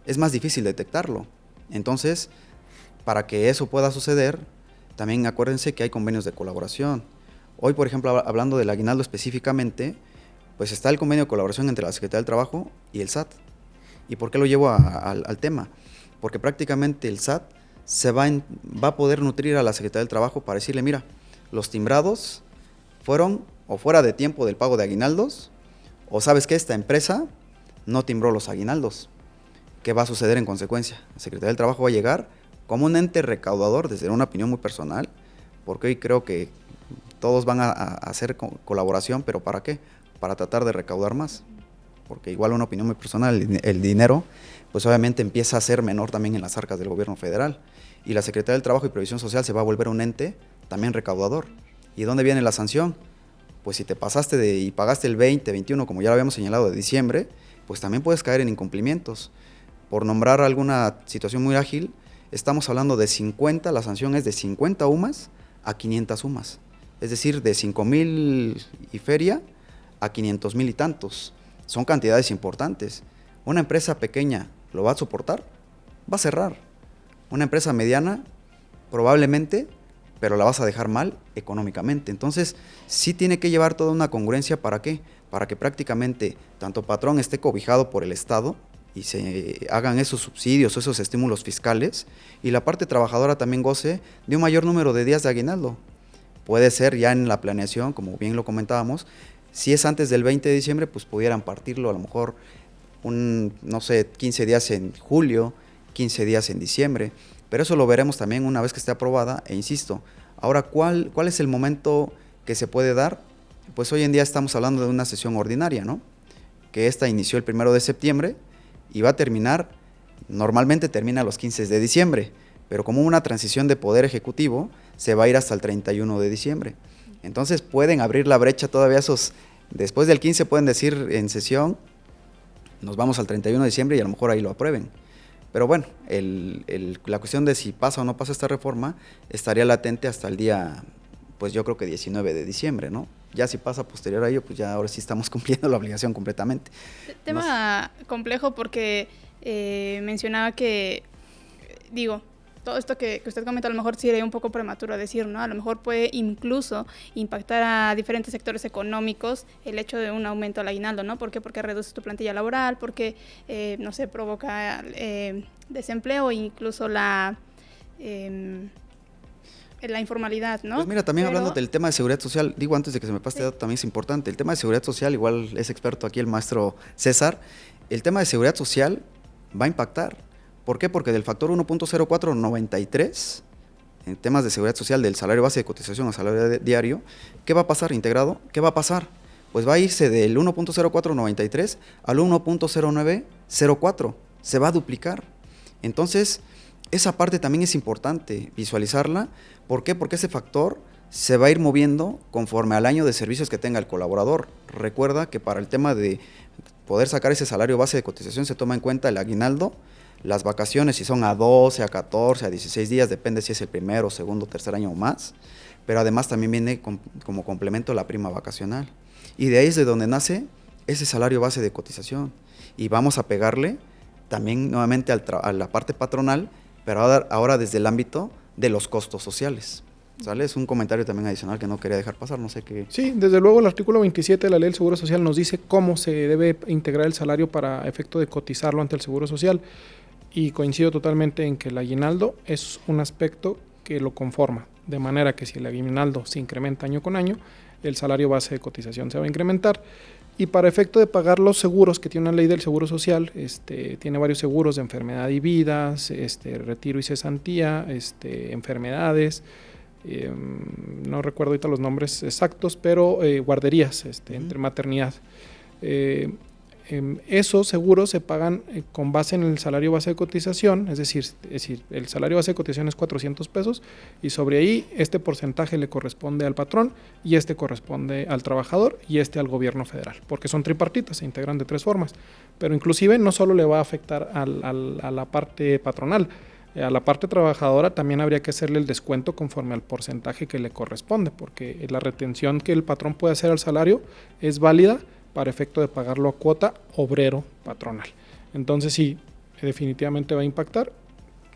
es más difícil detectarlo. Entonces, para que eso pueda suceder, también acuérdense que hay convenios de colaboración. Hoy, por ejemplo, hablando del aguinaldo específicamente, pues está el convenio de colaboración entre la Secretaría del Trabajo y el SAT. ¿Y por qué lo llevo al tema? Porque prácticamente el SAT va a poder nutrir a la Secretaría del Trabajo para decirle: mira, los timbrados fueron o fuera de tiempo del pago de aguinaldos, o sabes que esta empresa no timbró los aguinaldos. ¿Qué va a suceder en consecuencia? La Secretaría del Trabajo va a llegar como un ente recaudador, desde una opinión muy personal, porque hoy creo que todos van a hacer colaboración, pero ¿para qué? Para tratar de recaudar más, porque igual una opinión muy personal, el dinero, pues obviamente empieza a ser menor también en las arcas del gobierno federal, y la Secretaría del Trabajo y Previsión Social se va a volver un ente también recaudador. ¿Y dónde viene la sanción? Pues si te pasaste y pagaste el 20, 21, como ya lo habíamos señalado, de diciembre, pues también puedes caer en incumplimientos. Por nombrar alguna situación muy ágil, estamos hablando de 50, la sanción es de 50 UMAS a 500 UMAS. Es decir, de 5,000 y feria a 500,000 y tantos. Son cantidades importantes. Una empresa pequeña lo va a soportar, va a cerrar. Una empresa mediana, probablemente, pero la vas a dejar mal económicamente. Entonces, sí tiene que llevar toda una congruencia. ¿Para qué? Para que prácticamente tanto patrón esté cobijado por el Estado y se hagan esos subsidios, esos estímulos fiscales, y la parte trabajadora también goce de un mayor número de días de aguinaldo. Puede ser ya en la planeación, como bien lo comentábamos, si es antes del 20 de diciembre, pues pudieran partirlo a lo mejor 15 días en julio, 15 días en diciembre, pero eso lo veremos también una vez que esté aprobada, e insisto, ahora, ¿cuál es el momento que se puede dar? Pues hoy en día estamos hablando de una sesión ordinaria, ¿no? Que esta inició el 1 de septiembre, y va a terminar, normalmente termina los 15 de diciembre, pero como una transición de poder ejecutivo, se va a ir hasta el 31 de diciembre. Entonces pueden abrir la brecha todavía después del 15 pueden decir en sesión, nos vamos al 31 de diciembre y a lo mejor ahí lo aprueben. Pero bueno, la cuestión de si pasa o no pasa esta reforma estaría latente hasta el día, pues yo creo que 19 de diciembre, ¿no? Ya si pasa posterior a ello, pues ya ahora sí estamos cumpliendo la obligación completamente. Tema complejo porque mencionaba que, todo esto que usted comentó a lo mejor sería un poco prematuro decir, ¿no? A lo mejor puede incluso impactar a diferentes sectores económicos el hecho de un aumento al aguinaldo, ¿no? ¿Por qué? Porque reduce tu plantilla laboral, porque, provoca desempleo e incluso la informalidad, ¿no? Pues mira, también hablando del tema de seguridad social, antes de que se me pase dato, también es importante, el tema de seguridad social, igual es experto aquí el maestro César, el tema de seguridad social va a impactar. ¿Por qué? Porque del factor 1.0493, en temas de seguridad social, del salario base de cotización al salario diario, ¿qué va a pasar integrado? ¿Qué va a pasar? Pues va a irse del 1.0493 al 1.0904, se va a duplicar. Entonces, esa parte también es importante visualizarla. ¿Por qué? Porque ese factor se va a ir moviendo conforme al año de servicios que tenga el colaborador. Recuerda que para el tema de poder sacar ese salario base de cotización se toma en cuenta el aguinaldo, las vacaciones, si son a 12, a 14, a 16 días, depende si es el primero, segundo, tercer año o más, pero además también viene como complemento la prima vacacional. Y de ahí es de donde nace ese salario base de cotización. Y vamos a pegarle también nuevamente a la parte patronal, pero ahora desde el ámbito de los costos sociales. ¿Sale? Es un comentario también adicional que no quería dejar pasar, no sé qué. Sí, desde luego el artículo 27 de la Ley del Seguro Social nos dice cómo se debe integrar el salario para efecto de cotizarlo ante el Seguro Social, y coincido totalmente en que el aguinaldo es un aspecto que lo conforma, de manera que si el aguinaldo se incrementa año con año, el salario base de cotización se va a incrementar. Y para efecto de pagar los seguros que tiene una ley del Seguro Social, tiene varios seguros de enfermedad y vidas, retiro y cesantía, enfermedades, no recuerdo ahorita los nombres exactos, pero guarderías, entre maternidad. Esos seguros se pagan con base en el salario base de cotización, es decir, el salario base de cotización es 400 pesos y sobre ahí este porcentaje le corresponde al patrón y corresponde al trabajador y al gobierno federal, porque son tripartitas, se integran de tres formas, pero inclusive no solo le va a afectar a la parte patronal, a la parte trabajadora también habría que hacerle el descuento conforme al porcentaje que le corresponde, porque la retención que el patrón puede hacer al salario es válida para efecto de pagarlo a cuota obrero patronal. Entonces sí, definitivamente va a impactar,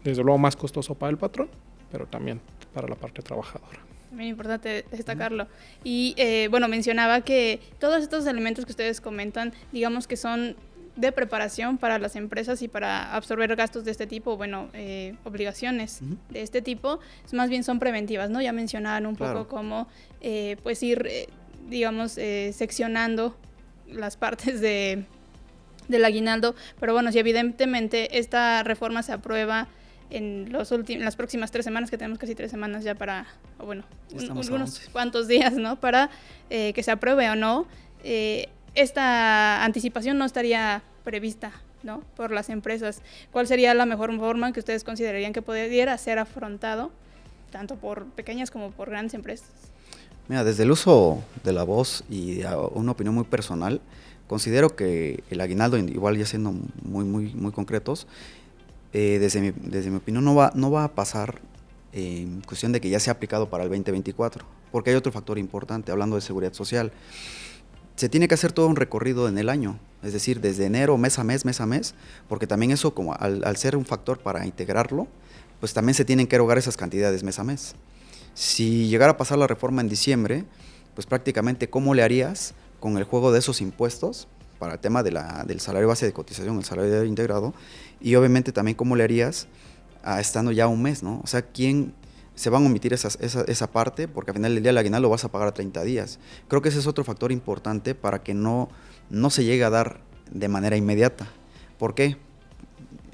desde luego más costoso para el patrón, pero también para la parte trabajadora. También importante destacarlo. Y mencionaba que todos estos elementos que ustedes comentan, digamos que son de preparación para las empresas y para absorber gastos de este tipo, obligaciones de este tipo, más bien son preventivas, ¿no? Ya mencionaban un poco cómo ir, seccionando las partes del aguinaldo, pero bueno, si evidentemente esta reforma se aprueba en las próximas 3 semanas, que tenemos casi 3 semanas ya para, o bueno, Estamos a unos 11. cuantos días, ¿no? Para que se apruebe o no. Esta anticipación no estaría prevista, ¿no? Por las empresas. ¿Cuál sería la mejor forma que ustedes considerarían que pudiera ser afrontado, tanto por pequeñas como por grandes empresas? Mira, desde el uso de la voz y una opinión muy personal, considero que el aguinaldo, igual ya siendo muy concretos, desde mi opinión no va a pasar en cuestión de que ya sea aplicado para el 2024, porque hay otro factor importante, hablando de seguridad social. Se tiene que hacer todo un recorrido en el año, es decir, desde enero, mes a mes, porque también eso, como al ser un factor para integrarlo, pues también se tienen que erogar esas cantidades mes a mes. Si llegara a pasar la reforma en diciembre, pues prácticamente, ¿cómo le harías con el juego de esos impuestos para el tema del salario base de cotización, el salario integrado? Y obviamente también, ¿cómo le harías estando ya un mes, ¿no? O sea, ¿quién se van a omitir esa parte? Porque al final del día el aguinaldo lo vas a pagar a 30 días. Creo que ese es otro factor importante para que no se llegue a dar de manera inmediata. ¿Por qué?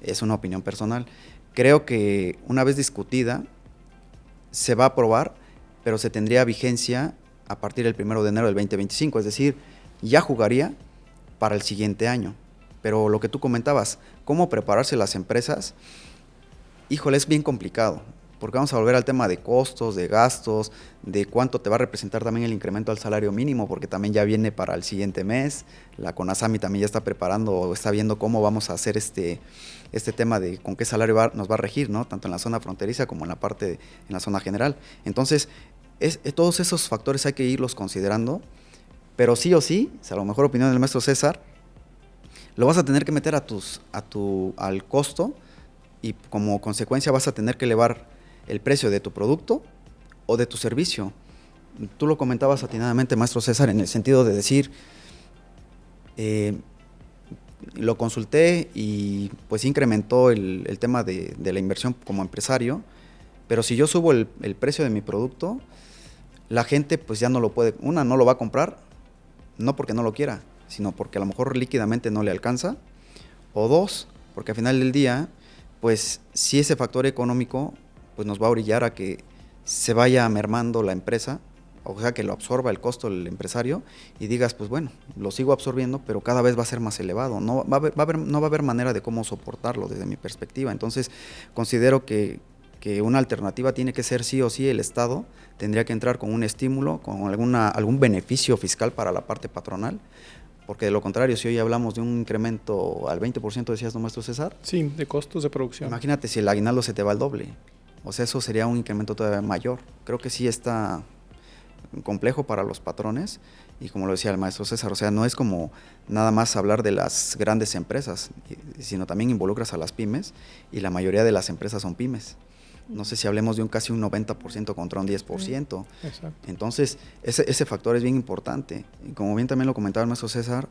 Es una opinión personal. Creo que una vez discutida, se va a aprobar, pero se tendría vigencia a partir del 1 de enero del 2025, es decir, ya jugaría para el siguiente año. Pero lo que tú comentabas, ¿cómo prepararse las empresas? Híjole, es bien complicado, porque vamos a volver al tema de costos, de gastos, de cuánto te va a representar también el incremento al salario mínimo, porque también ya viene para el siguiente mes. La CONASAMI también ya está preparando o está viendo cómo vamos a hacer este tema de con qué salario nos va a regir, ¿no? Tanto en la zona fronteriza como en la zona general. Entonces, todos esos factores hay que irlos considerando, pero sí o sí, a lo mejor opinión del maestro César, lo vas a tener que meter al costo, y como consecuencia vas a tener que elevar el precio de tu producto o de tu servicio. Tú lo comentabas atinadamente, maestro César, en el sentido de decir, lo consulté y pues incrementó el tema de la inversión como empresario, pero si yo subo el precio de mi producto, la gente pues ya no lo puede, no lo va a comprar, no porque no lo quiera, sino porque a lo mejor líquidamente no le alcanza, o 2, porque al final del día, pues si ese factor económico pues nos va a orillar a que se vaya mermando la empresa, o sea, que lo absorba el costo del empresario y digas, pues bueno, lo sigo absorbiendo, pero cada vez va a ser más elevado. No va a haber manera de cómo soportarlo desde mi perspectiva. Entonces, considero que una alternativa tiene que ser sí o sí el Estado, tendría que entrar con un estímulo, con algún beneficio fiscal para la parte patronal, porque de lo contrario, si hoy hablamos de un incremento al 20%, decías, ¿no, maestro César? Sí, de costos de producción. Imagínate si el aguinaldo se te va al doble. O sea, eso sería un incremento todavía mayor. Creo que sí está complejo para los patrones, y como lo decía el maestro César, o sea, no es como nada más hablar de las grandes empresas, sino también involucras a las pymes, y la mayoría de las empresas son pymes. No sé si hablemos de casi un 90% contra un 10%. Exacto. Entonces, ese factor es bien importante. Y como bien también lo comentaba el maestro César,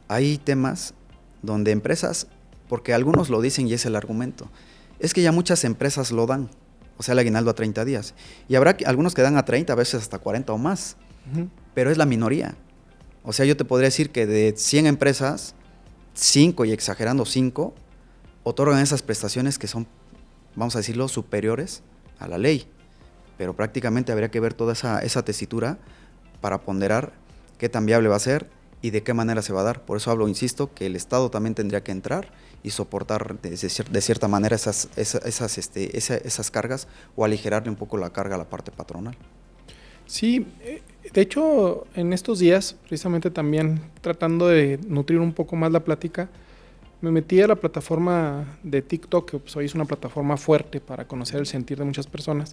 hay temas donde empresas, porque algunos lo dicen y es el argumento, es que ya muchas empresas lo dan, o sea, el aguinaldo a 30 días. Y habrá algunos que dan a 30, a veces hasta 40 o más, pero es la minoría. O sea, yo te podría decir que de 100 empresas, 5, y exagerando 5, otorgan esas prestaciones que son, vamos a decirlo, superiores a la ley. Pero prácticamente habría que ver toda esa tesitura para ponderar qué tan viable va a ser y de qué manera se va a dar. Por eso hablo, insisto, que el Estado también tendría que entrar y soportar de cierta manera esas cargas, o aligerarle un poco la carga a la parte patronal. Sí, de hecho, en estos días, precisamente también tratando de nutrir un poco más la plática, me metí a la plataforma de TikTok, que pues hoy es una plataforma fuerte para conocer el sentir de muchas personas,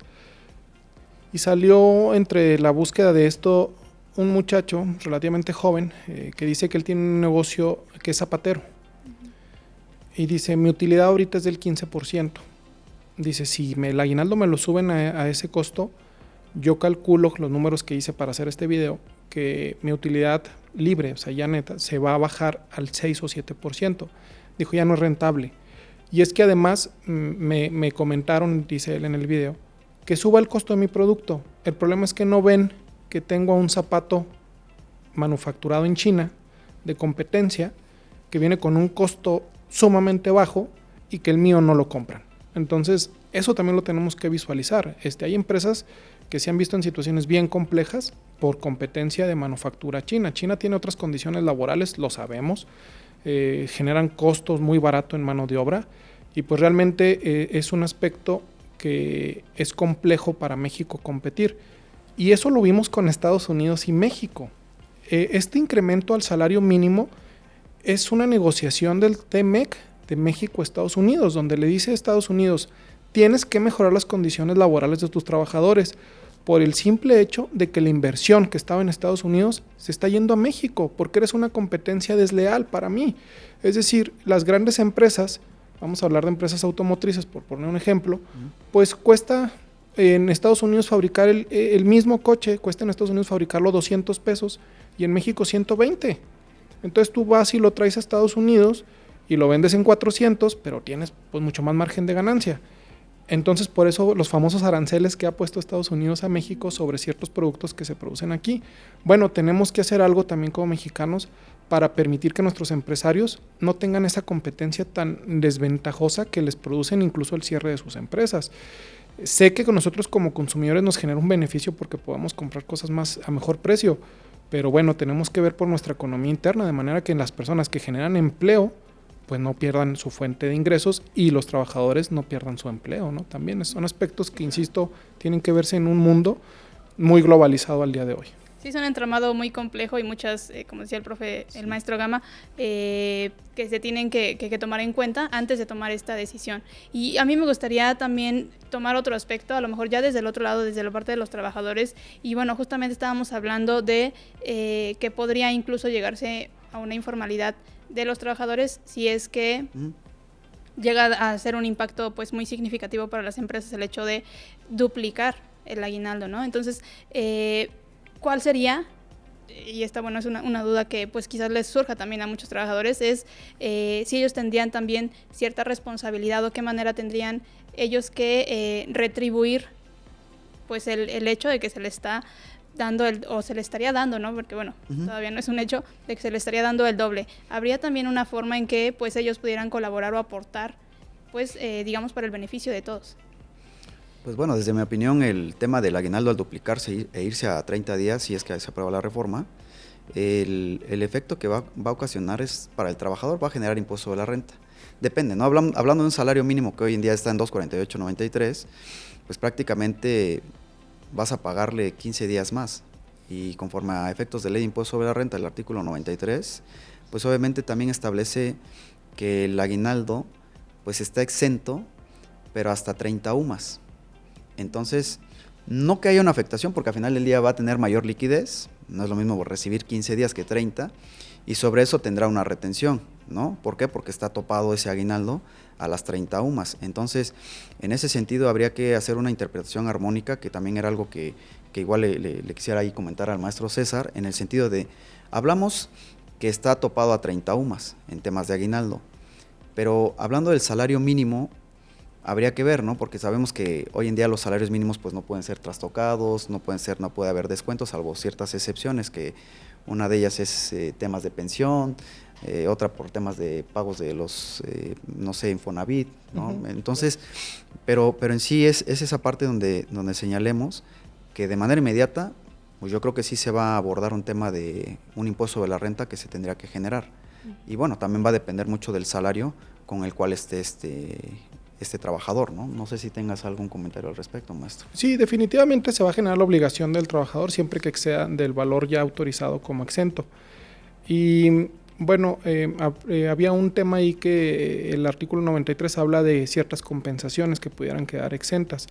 y salió entre la búsqueda de esto un muchacho relativamente joven que dice que él tiene un negocio que es zapatero. Y dice, mi utilidad ahorita es del 15%. Dice, si el aguinaldo me lo suben a ese costo, yo calculo los números que hice para hacer este video, que mi utilidad libre, o sea, ya neta, se va a bajar al 6 o 7%. Dijo, ya no es rentable. Y es que además me comentaron, dice él en el video, que suba el costo de mi producto. El problema es que no ven que tengo un zapato manufacturado en China de competencia que viene con un costo sumamente bajo y que el mío no lo compran. Entonces, eso también lo tenemos que visualizar. Hay empresas que se han visto en situaciones bien complejas por competencia de manufactura china. China tiene otras condiciones laborales, lo sabemos, generan costos muy baratos en mano de obra y pues realmente es un aspecto que es complejo para México competir. Y eso lo vimos con Estados Unidos y México. Este incremento al salario mínimo es una negociación del TMEC de México-Estados Unidos, donde le dice a Estados Unidos, tienes que mejorar las condiciones laborales de tus trabajadores por el simple hecho de que la inversión que estaba en Estados Unidos se está yendo a México, porque eres una competencia desleal para mí. Es decir, las grandes empresas, vamos a hablar de empresas automotrices por poner un ejemplo, pues cuesta en Estados Unidos fabricar el mismo coche, cuesta en Estados Unidos fabricarlo $200 y en México 120. Entonces tú vas y lo traes a Estados Unidos y lo vendes en 400, pero tienes pues mucho más margen de ganancia. Entonces por eso los famosos aranceles que ha puesto Estados Unidos a México sobre ciertos productos que se producen aquí. Bueno, tenemos que hacer algo también como mexicanos para permitir que nuestros empresarios no tengan esa competencia tan desventajosa que les producen incluso el cierre de sus empresas. Sé que con nosotros como consumidores nos genera un beneficio porque podemos comprar cosas más a mejor precio, pero bueno, tenemos que ver por nuestra economía interna, de manera que las personas que generan empleo pues no pierdan su fuente de ingresos y los trabajadores no pierdan su empleo, ¿no? También son aspectos que, insisto, tienen que verse en un mundo muy globalizado al día de hoy. Sí, es un entramado muy complejo y muchas, como decía el profe, el maestro Gama, que se tienen que tomar en cuenta antes de tomar esta decisión. Y a mí me gustaría también tomar otro aspecto, a lo mejor ya desde el otro lado, desde la parte de los trabajadores. Y bueno, justamente estábamos hablando de que podría incluso llegarse a una informalidad de los trabajadores si es que llega a ser un impacto pues muy significativo para las empresas el hecho de duplicar el aguinaldo, ¿no? Entonces, ¿cuál sería? Y esta, bueno, es una duda que pues quizás les surja también a muchos trabajadores, es si ellos tendrían también cierta responsabilidad o qué manera tendrían ellos que retribuir pues el hecho de que se les está dando o se le estaría dando, ¿no? Porque bueno, todavía no es un hecho de que se le estaría dando el doble. ¿Habría también una forma en que pues ellos pudieran colaborar o aportar, pues digamos, para el beneficio de todos? Pues bueno, desde mi opinión, el tema del aguinaldo al duplicarse e irse a 30 días, si es que se aprueba la reforma, el efecto que va a ocasionar es para el trabajador, va a generar impuesto de la renta. Depende, ¿no? Hablando de un salario mínimo que hoy en día está en 248.93, pues prácticamente vas a pagarle 15 días más, y conforme a efectos de ley de impuesto sobre la renta, el artículo 93, pues obviamente también establece que el aguinaldo pues está exento, pero hasta 30 UMAS. Entonces, no que haya una afectación, porque al final del día va a tener mayor liquidez, no es lo mismo recibir 15 días que 30, y sobre eso tendrá una retención, ¿no? ¿Por qué? Porque está topado ese aguinaldo a las 30 UMAS. Entonces, en ese sentido habría que hacer una interpretación armónica, que también era algo que igual le quisiera ahí comentar al maestro César, en el sentido de, hablamos que está topado a 30 UMAS en temas de aguinaldo, pero hablando del salario mínimo, habría que ver, ¿no? Porque sabemos que hoy en día los salarios mínimos pues no pueden ser trastocados, no puede haber descuentos, salvo ciertas excepciones, que una de ellas es temas de pensión, otra por temas de pagos de los, no sé, Infonavit, ¿no? Entonces, pero en sí es esa parte donde señalemos que de manera inmediata, pues yo creo que sí se va a abordar un tema de un impuesto de la renta que se tendría que generar. Y bueno, también va a depender mucho del salario con el cual esté este trabajador, ¿no? No sé si tengas algún comentario al respecto, maestro. Sí, definitivamente se va a generar la obligación del trabajador siempre que exceda del valor ya autorizado como exento. Y bueno, había un tema ahí que el artículo 93 habla de ciertas compensaciones que pudieran quedar exentas.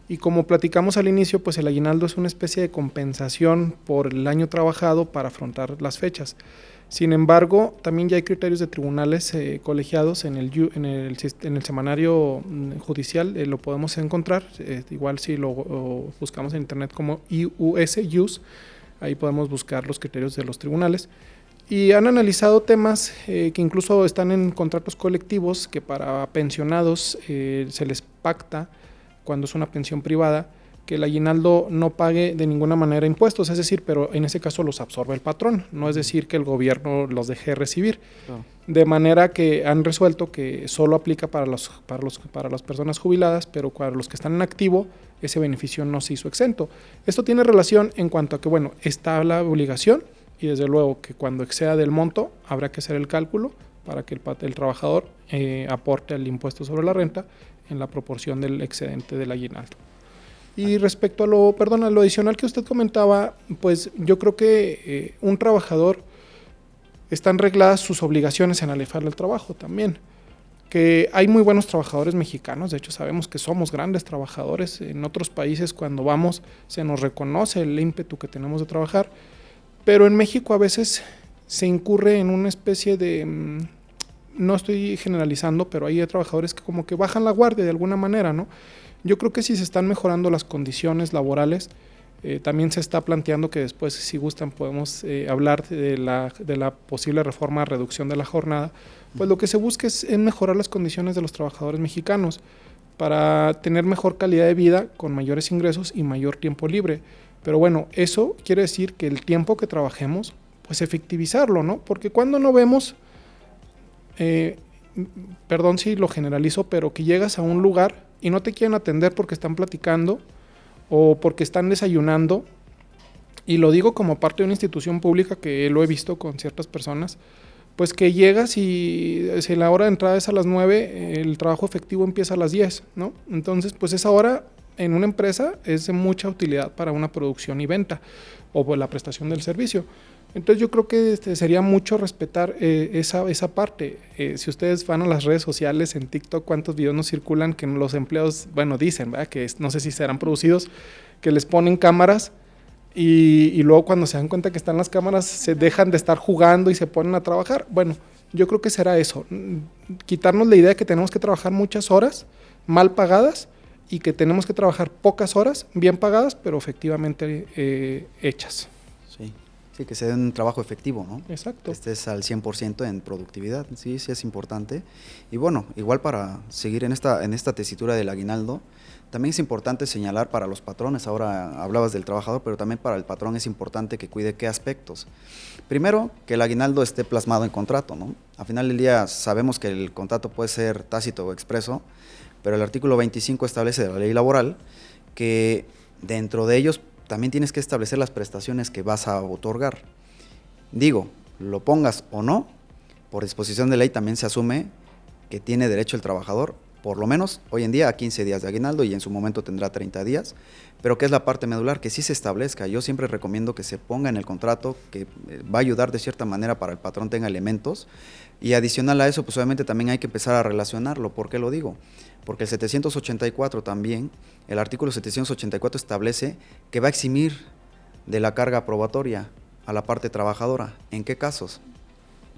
Y como platicamos al inicio, pues el aguinaldo es una especie de compensación por el año trabajado para afrontar las fechas. Sin embargo, también ya hay criterios de tribunales colegiados en el semanario judicial, lo podemos encontrar, igual si lo buscamos en internet como IUS, ahí podemos buscar los criterios de los tribunales. Y han analizado temas que incluso están en contratos colectivos, que para pensionados se les pacta, cuando es una pensión privada, que el aguinaldo no pague de ninguna manera impuestos, es decir, pero en ese caso los absorbe el patrón, no es decir que el gobierno los deje recibir. Claro. De manera que han resuelto que solo aplica para las personas jubiladas, pero para los que están en activo, ese beneficio no se hizo exento. Esto tiene relación en cuanto a que, bueno, está la obligación y desde luego que cuando exceda del monto habrá que hacer el cálculo para que el trabajador aporte al impuesto sobre la renta en la proporción del excedente del aguinaldo. Y respecto a lo adicional que usted comentaba, pues yo creo que un trabajador están regladas sus obligaciones en alejarle el trabajo también. Que hay muy buenos trabajadores mexicanos, de hecho sabemos que somos grandes trabajadores. En otros países cuando vamos se nos reconoce el ímpetu que tenemos de trabajar, pero en México a veces se incurre en una especie de, no estoy generalizando, pero hay trabajadores que como que bajan la guardia de alguna manera, ¿no? Yo creo que si se están mejorando las condiciones laborales, también se está planteando que después, si gustan, podemos hablar de la posible reforma, reducción de la jornada, pues lo que se busca es mejorar las condiciones de los trabajadores mexicanos para tener mejor calidad de vida, con mayores ingresos y mayor tiempo libre. Pero bueno, eso quiere decir que el tiempo que trabajemos, pues efectivizarlo, ¿no? Porque cuando no vemos, perdón si lo generalizo, pero que llegas a un lugar y no te quieren atender porque están platicando o porque están desayunando, y lo digo como parte de una institución pública que lo he visto con ciertas personas, pues que llegas y si la hora de entrada es a las 9, el trabajo efectivo empieza a las 10, ¿no? Entonces, pues esa hora en una empresa es de mucha utilidad para una producción y venta o por la prestación del servicio. Entonces yo creo que sería mucho respetar esa parte. Si ustedes van a las redes sociales, en TikTok, cuántos videos nos circulan que los empleados, bueno, dicen, ¿verdad? Que no sé si serán producidos, que les ponen cámaras y luego cuando se dan cuenta que están las cámaras se dejan de estar jugando y se ponen a trabajar. Bueno, yo creo que será eso, quitarnos la idea de que tenemos que trabajar muchas horas mal pagadas y que tenemos que trabajar pocas horas bien pagadas, pero efectivamente hechas. Sí, que se dé un trabajo efectivo, ¿no? Exacto. Que estés al 100% en productividad, sí es importante. Y bueno, igual para seguir en esta tesitura del aguinaldo, también es importante señalar para los patrones, ahora hablabas del trabajador, pero también para el patrón es importante que cuide qué aspectos. Primero, que el aguinaldo esté plasmado en contrato, ¿no? Al final del día sabemos que el contrato puede ser tácito o expreso, pero el artículo 25 establece de la ley laboral que dentro de ellos también tienes que establecer las prestaciones que vas a otorgar. Digo, lo pongas o no, por disposición de ley también se asume que tiene derecho el trabajador, por lo menos hoy en día a 15 días de aguinaldo y en su momento tendrá 30 días, pero que es la parte medular, que sí se establezca. Yo siempre recomiendo que se ponga en el contrato, que va a ayudar de cierta manera para el patrón tenga elementos, y adicional a eso, pues obviamente también hay que empezar a relacionarlo. ¿Por qué lo digo? Porque el 784 también, el artículo 784 establece que va a eximir de la carga probatoria a la parte trabajadora. ¿En qué casos?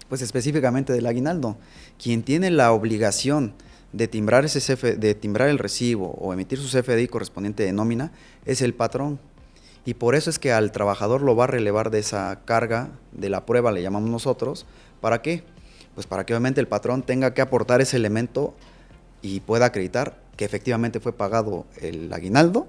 Pues específicamente del aguinaldo. Quien tiene la obligación de timbrar de timbrar el recibo o emitir su CFDI correspondiente de nómina es el patrón. Y por eso es que al trabajador lo va a relevar de esa carga de la prueba, le llamamos nosotros. ¿Para qué? Pues para que obviamente el patrón tenga que aportar ese elemento y pueda acreditar que efectivamente fue pagado el aguinaldo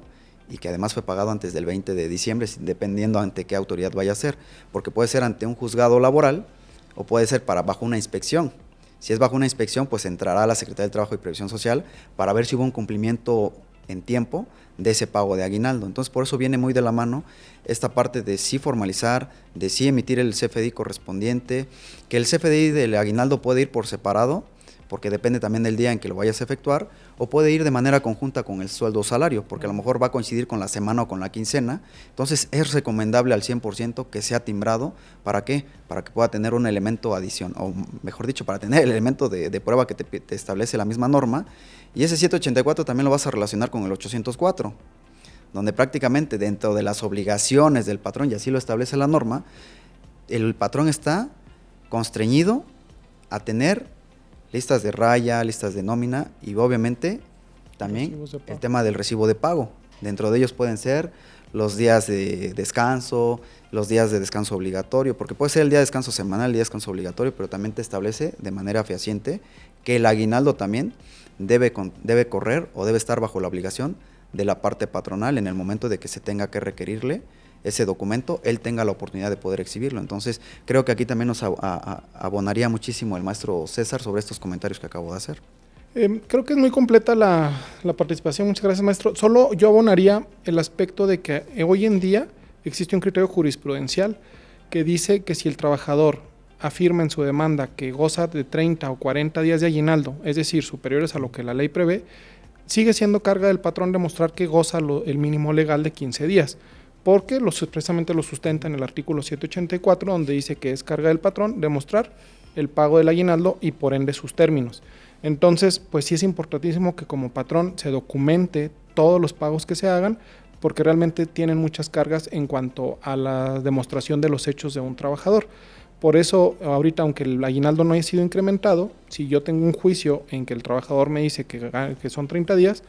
y que además fue pagado antes del 20 de diciembre, dependiendo ante qué autoridad vaya a ser, porque puede ser ante un juzgado laboral o puede ser bajo una inspección. Si es bajo una inspección, pues entrará a la Secretaría del Trabajo y Previsión Social para ver si hubo un cumplimiento en tiempo de ese pago de aguinaldo. Entonces, por eso viene muy de la mano esta parte de sí formalizar, de sí emitir el CFDI correspondiente, que el CFDI del aguinaldo puede ir por separado, porque depende también del día en que lo vayas a efectuar, o puede ir de manera conjunta con el sueldo o salario, porque a lo mejor va a coincidir con la semana o con la quincena. Entonces es recomendable al 100% que sea timbrado. ¿Para qué? Para que pueda tener un elemento adicional, o mejor dicho, para tener el elemento de prueba que te establece la misma norma. Y ese 784 también lo vas a relacionar con el 804, donde prácticamente dentro de las obligaciones del patrón, y así lo establece la norma, el patrón está constreñido a tener listas de raya, listas de nómina y obviamente también el tema del recibo de pago. Dentro de ellos pueden ser los días de descanso, los días de descanso obligatorio, porque puede ser el día de descanso semanal, el día de descanso obligatorio, pero también te establece de manera fehaciente que el aguinaldo también debe correr o debe estar bajo la obligación de la parte patronal en el momento de que se tenga que requerirle ese documento, él tenga la oportunidad de poder exhibirlo. Entonces, creo que aquí también nos abonaría muchísimo el maestro César sobre estos comentarios que acabo de hacer. Creo que es muy completa la participación, muchas gracias, maestro. Solo yo abonaría el aspecto de que hoy en día existe un criterio jurisprudencial que dice que si el trabajador afirma en su demanda que goza de 30 o 40 días de aguinaldo, es decir, superiores a lo que la ley prevé, sigue siendo carga del patrón demostrar que goza el mínimo legal de 15 días. Porque expresamente lo sustenta en el artículo 784, donde dice que es carga del patrón demostrar el pago del aguinaldo y por ende sus términos. Entonces, pues sí es importantísimo que como patrón se documente todos los pagos que se hagan, porque realmente tienen muchas cargas en cuanto a la demostración de los hechos de un trabajador. Por eso, ahorita, aunque el aguinaldo no haya sido incrementado, si yo tengo un juicio en que el trabajador me dice que son 30 días,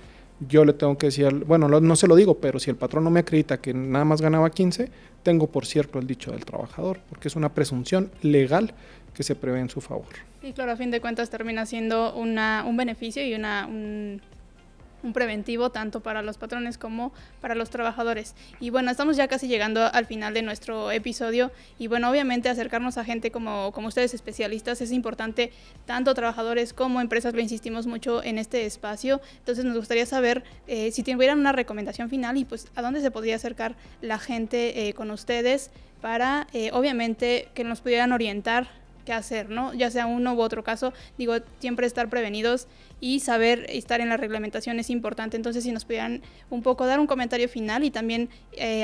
yo le tengo que decir, bueno, no se lo digo, pero si el patrón no me acredita que nada más ganaba 15, tengo por cierto el dicho del trabajador, porque es una presunción legal que se prevé en su favor. Y claro, a fin de cuentas termina siendo un beneficio y un preventivo tanto para los patrones como para los trabajadores. Y bueno, estamos ya casi llegando al final de nuestro episodio y bueno, obviamente acercarnos a gente como ustedes especialistas es importante, tanto trabajadores como empresas, lo insistimos mucho en este espacio. Entonces nos gustaría saber si tuvieran una recomendación final y pues a dónde se podría acercar la gente con ustedes para obviamente que nos pudieran orientar qué hacer, ¿no? Ya sea uno u otro caso, digo, siempre estar prevenidos y saber estar en la reglamentación es importante. Entonces, si nos pudieran un poco dar un comentario final y también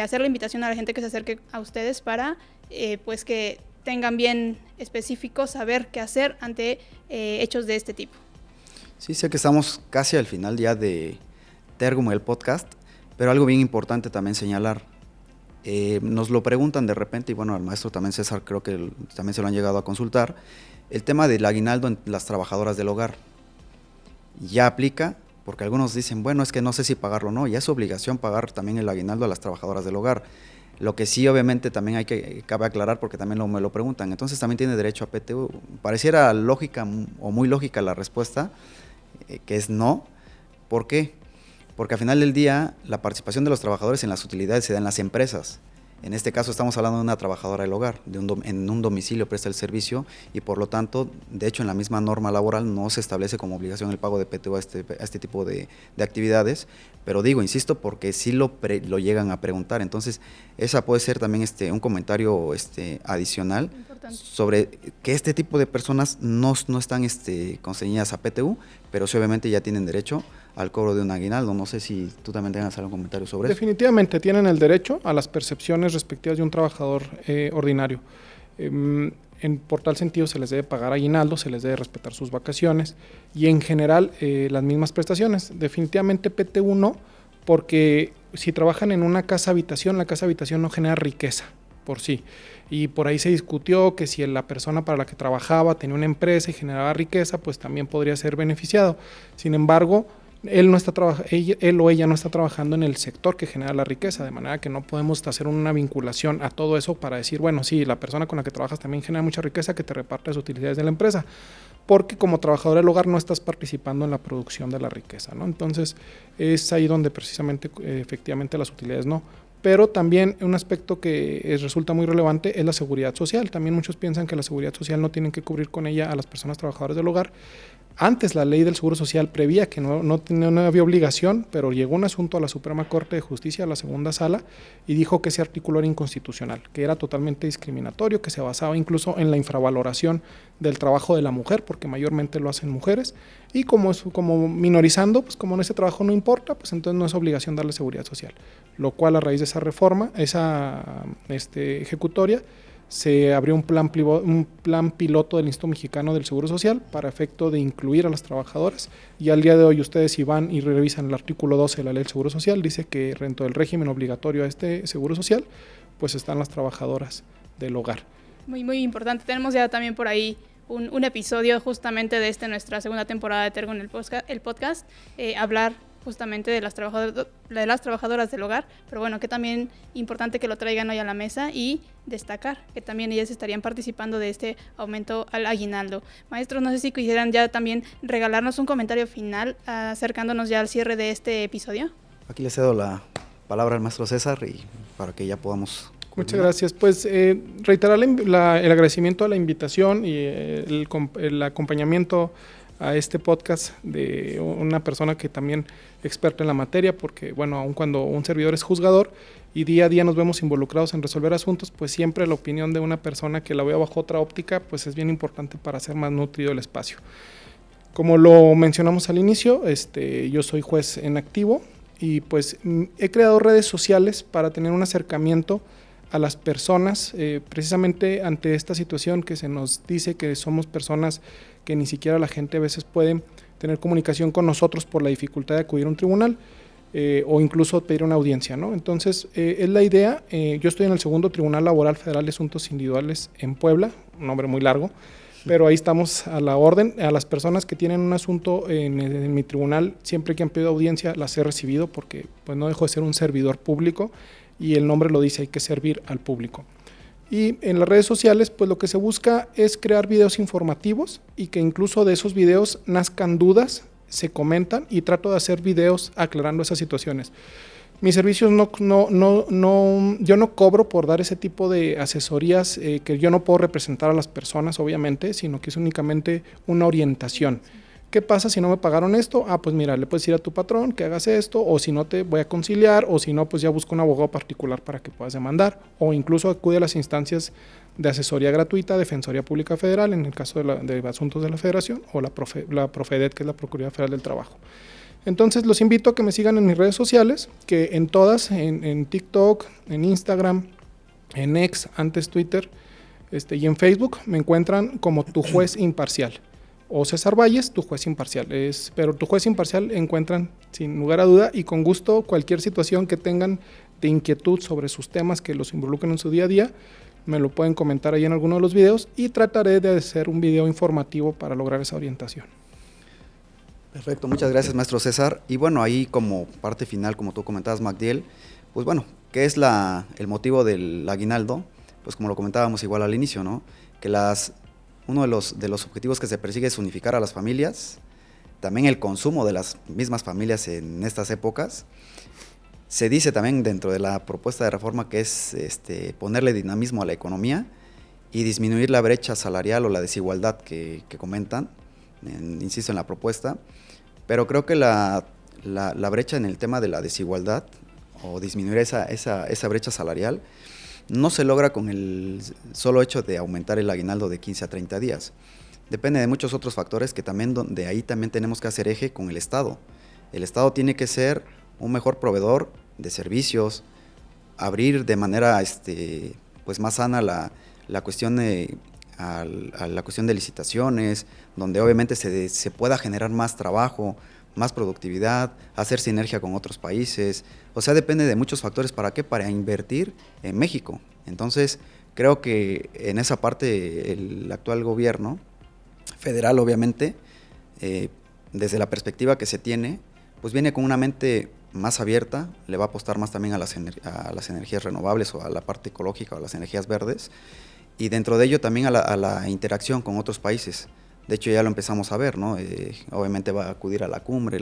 hacer la invitación a la gente que se acerque a ustedes para pues que tengan bien específico saber qué hacer ante hechos de este tipo. Sí, sé que estamos casi al final ya de Tergum, el podcast, pero algo bien importante también señalar. Nos lo preguntan de repente, y bueno, al maestro también César creo que también se lo han llegado a consultar, el tema del aguinaldo en las trabajadoras del hogar. Ya aplica, porque algunos dicen, bueno, es que no sé si pagarlo o no, ya es obligación pagar también el aguinaldo a las trabajadoras del hogar. Lo que sí, obviamente, también cabe aclarar, porque también me lo preguntan, entonces también tiene derecho a PTU. Pareciera lógica o muy lógica la respuesta, que es no. ¿Por qué? Porque al final del día, la participación de los trabajadores en las utilidades se da en las empresas. En este caso estamos hablando de una trabajadora del hogar, en un domicilio presta el servicio y por lo tanto, de hecho en la misma norma laboral no se establece como obligación el pago de PTU a este tipo de actividades, pero digo, insisto, porque sí lo llegan a preguntar. Entonces, esa puede ser también un comentario adicional sobre que este tipo de personas no están conceñidas a PTU, pero sí obviamente ya tienen derecho al cobro de un aguinaldo. No sé si tú también tengas algún comentario sobre eso. Definitivamente tienen el derecho a las percepciones respectivas de un trabajador ordinario. Por tal sentido se les debe pagar aguinaldo, se les debe respetar sus vacaciones y en general las mismas prestaciones. Definitivamente PTU no, porque si trabajan en una casa-habitación, la casa-habitación no genera riqueza por sí. Y por ahí se discutió que si la persona para la que trabajaba tenía una empresa y generaba riqueza, pues también podría ser beneficiado. Sin embargo, él o ella no está trabajando en el sector que genera la riqueza, de manera que no podemos hacer una vinculación a todo eso para decir, bueno, sí, la persona con la que trabajas también genera mucha riqueza, que te reparte las utilidades de la empresa, porque como trabajador del hogar no estás participando en la producción de la riqueza, ¿no? Entonces, es ahí donde precisamente, efectivamente, las utilidades no. Pero también un aspecto que resulta muy relevante es la seguridad social. También muchos piensan que la seguridad social no tienen que cubrir con ella a las personas trabajadoras del hogar. Antes la ley del Seguro Social prevía que no había obligación, pero llegó un asunto a la Suprema Corte de Justicia, a la segunda sala, y dijo que ese artículo era inconstitucional, que era totalmente discriminatorio, que se basaba incluso en la infravaloración del trabajo de la mujer, porque mayormente lo hacen mujeres, y como minorizando, pues como en ese trabajo no importa, pues entonces no es obligación darle seguridad social. Lo cual a raíz de esa reforma, esa ejecutoria, se abrió un plan piloto del Instituto Mexicano del Seguro Social para efecto de incluir a las trabajadoras, y al día de hoy ustedes si van y revisan el artículo 12 de la ley del Seguro Social, dice que dentro del régimen obligatorio a este Seguro Social, pues están las trabajadoras del hogar. Muy, muy importante. Tenemos ya también por ahí un episodio justamente de nuestra segunda temporada de Tergum, el podcast, hablar justamente de las trabajadoras del hogar, pero bueno, que también importante que lo traigan hoy a la mesa y destacar que también ellas estarían participando de este aumento al aguinaldo. Maestros, no sé si quisieran ya también regalarnos un comentario final acercándonos ya al cierre de este episodio. Aquí le cedo la palabra al maestro César y para que ya podamos... Muchas gracias. Pues reiterar el agradecimiento a la invitación y el acompañamiento a este podcast de una persona que también experta en la materia, porque bueno, aun cuando un servidor es juzgador y día a día nos vemos involucrados en resolver asuntos, pues siempre la opinión de una persona que la vea bajo otra óptica, pues es bien importante para hacer más nutrido el espacio. Como lo mencionamos al inicio, yo soy juez en activo y pues he creado redes sociales para tener un acercamiento a las personas, precisamente ante esta situación que se nos dice que somos personas que ni siquiera la gente a veces puede tener comunicación con nosotros por la dificultad de acudir a un tribunal o incluso pedir una audiencia, ¿no? Entonces, es la idea. Yo estoy en el segundo Tribunal Laboral Federal de Asuntos Individuales en Puebla, un nombre muy largo, pero ahí estamos a la orden. A las personas que tienen un asunto en mi tribunal, siempre que han pedido audiencia, las he recibido porque pues, no dejo de ser un servidor público y el nombre lo dice, hay que servir al público. Y en las redes sociales, pues lo que se busca es crear videos informativos y que incluso de esos videos nazcan dudas, se comentan y trato de hacer videos aclarando esas situaciones. Mis servicios yo no cobro por dar ese tipo de asesorías que yo no puedo representar a las personas, obviamente, sino que es únicamente una orientación. ¿Qué pasa si no me pagaron esto? Pues mira, le puedes decir a tu patrón que hagas esto, o si no te voy a conciliar, o si no, pues ya busca un abogado particular para que puedas demandar, o incluso acude a las instancias de asesoría gratuita, Defensoría Pública Federal, en el caso de asuntos de la Federación, o la Profedet, que es la Procuraduría Federal del Trabajo. Entonces, los invito a que me sigan en mis redes sociales, que en todas, en TikTok, en Instagram, en X, antes Twitter, y en Facebook, me encuentran como Tu Juez Imparcial. O César Valles, Tu Juez Imparcial. Pero Tu Juez Imparcial encuentran sin lugar a duda y con gusto cualquier situación que tengan de inquietud sobre sus temas que los involucren en su día a día, me lo pueden comentar ahí en alguno de los videos y trataré de hacer un video informativo para lograr esa orientación. Perfecto, muchas gracias maestro César. Y bueno, ahí como parte final, como tú comentabas, Magdiel, pues bueno, ¿qué es el motivo del aguinaldo? Pues como lo comentábamos igual al inicio, ¿no? Que uno de los objetivos que se persigue es unificar a las familias, también el consumo de las mismas familias en estas épocas. Se dice también dentro de la propuesta de reforma que es ponerle dinamismo a la economía y disminuir la brecha salarial o la desigualdad que comentan, insisto en la propuesta, pero creo que la brecha en el tema de la desigualdad o disminuir esa brecha salarial no se logra con el solo hecho de aumentar el aguinaldo de 15 a 30 días. Depende de muchos otros factores que también, de ahí también tenemos que hacer eje con el Estado. El Estado tiene que ser un mejor proveedor de servicios, abrir de manera pues más sana la cuestión de licitaciones, donde obviamente se pueda generar más trabajo, más productividad, hacer sinergia con otros países. O sea, depende de muchos factores. ¿Para qué? Para invertir en México. Entonces, creo que en esa parte el actual gobierno federal, obviamente, desde la perspectiva que se tiene, pues viene con una mente más abierta, le va a apostar más también a las energías renovables o a la parte ecológica o a las energías verdes, y dentro de ello también a la interacción con otros países. De hecho, ya lo empezamos a ver, ¿no? Obviamente va a acudir a la cumbre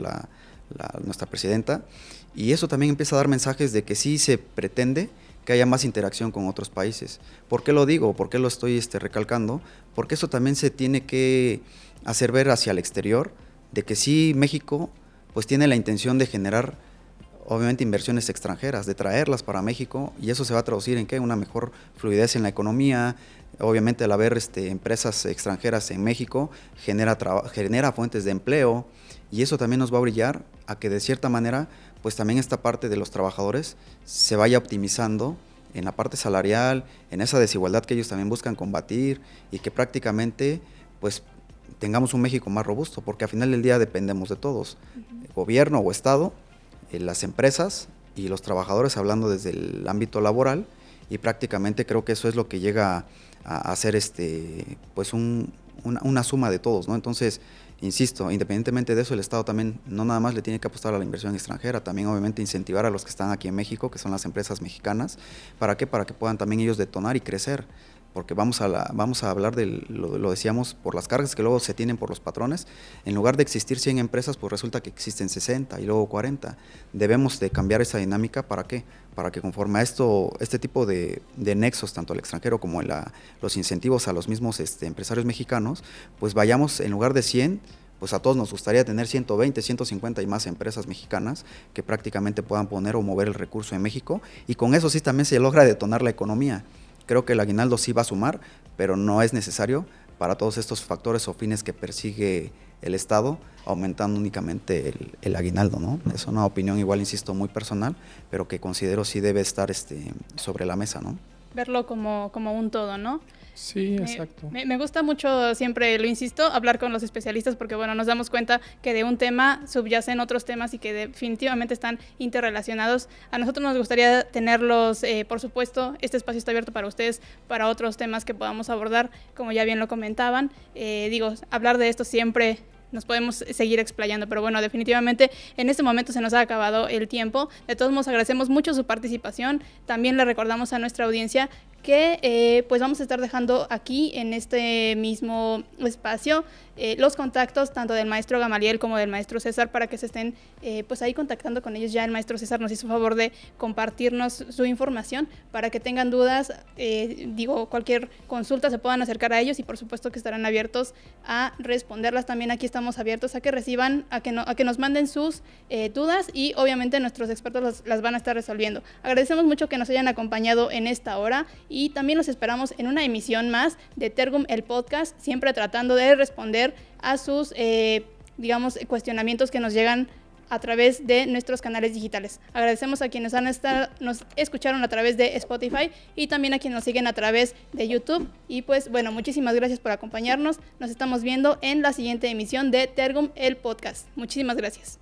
nuestra presidenta, y eso también empieza a dar mensajes de que sí se pretende que haya más interacción con otros países. ¿Por qué lo digo? ¿Por qué lo estoy recalcando? Porque eso también se tiene que hacer ver hacia el exterior, de que sí México pues tiene la intención de generar obviamente inversiones extranjeras, de traerlas para México, y eso se va a traducir en ¿qué? Una mejor fluidez en la economía. Obviamente al haber empresas extranjeras en México genera fuentes de empleo, y eso también nos va a brillar a que de cierta manera pues también esta parte de los trabajadores se vaya optimizando en la parte salarial, en esa desigualdad que ellos también buscan combatir, y que prácticamente pues tengamos un México más robusto, porque al final del día dependemos de todos, gobierno o Estado, las empresas y los trabajadores, hablando desde el ámbito laboral, y prácticamente creo que eso es lo que llega a ser pues una suma de todos, ¿no? Entonces, insisto, independientemente de eso, el Estado también no nada más le tiene que apostar a la inversión extranjera, también obviamente incentivar a los que están aquí en México, que son las empresas mexicanas. ¿Para qué? Para que puedan también ellos detonar y crecer. porque vamos a hablar lo decíamos, por las cargas que luego se tienen por los patrones. En lugar de existir 100 empresas, pues resulta que existen 60 y luego 40. Debemos de cambiar esa dinámica. ¿Para qué? Para que conforme a este tipo de nexos, tanto al extranjero como los incentivos a los mismos empresarios mexicanos, pues vayamos, en lugar de 100, pues a todos nos gustaría tener 120, 150 y más empresas mexicanas que prácticamente puedan poner o mover el recurso en México, y con eso sí también se logra detonar la economía. Creo que el aguinaldo sí va a sumar, pero no es necesario para todos estos factores o fines que persigue el Estado, aumentando únicamente el aguinaldo, ¿no? Es una opinión, igual insisto, muy personal, pero que considero sí debe estar sobre la mesa, ¿no? Verlo como un todo, ¿no? Sí, exacto. Me gusta mucho, siempre lo insisto, hablar con los especialistas porque, bueno, nos damos cuenta que de un tema subyacen otros temas y que definitivamente están interrelacionados. A nosotros nos gustaría tenerlos, por supuesto, este espacio está abierto para ustedes, para otros temas que podamos abordar, como ya bien lo comentaban. Hablar de esto siempre nos podemos seguir explayando, pero bueno, definitivamente en este momento se nos ha acabado el tiempo. De todos modos, agradecemos mucho su participación. También le recordamos a nuestra audiencia que pues vamos a estar dejando aquí en este mismo espacio los contactos tanto del maestro Gamaliel como del maestro César para que se estén pues ahí contactando con ellos. Ya el maestro César nos hizo favor de compartirnos su información para que tengan dudas, cualquier consulta se puedan acercar a ellos y por supuesto que estarán abiertos a responderlas. También aquí estamos abiertos a que reciban, a que nos manden sus dudas y obviamente nuestros expertos las van a estar resolviendo. Agradecemos mucho que nos hayan acompañado en esta hora y también los esperamos en una emisión más de Tergum el Podcast, siempre tratando de responder a sus, cuestionamientos que nos llegan a través de nuestros canales digitales. Agradecemos a quienes nos escucharon a través de Spotify y también a quienes nos siguen a través de YouTube. Y pues bueno, muchísimas gracias por acompañarnos. Nos estamos viendo en la siguiente emisión de Tergum el Podcast. Muchísimas gracias.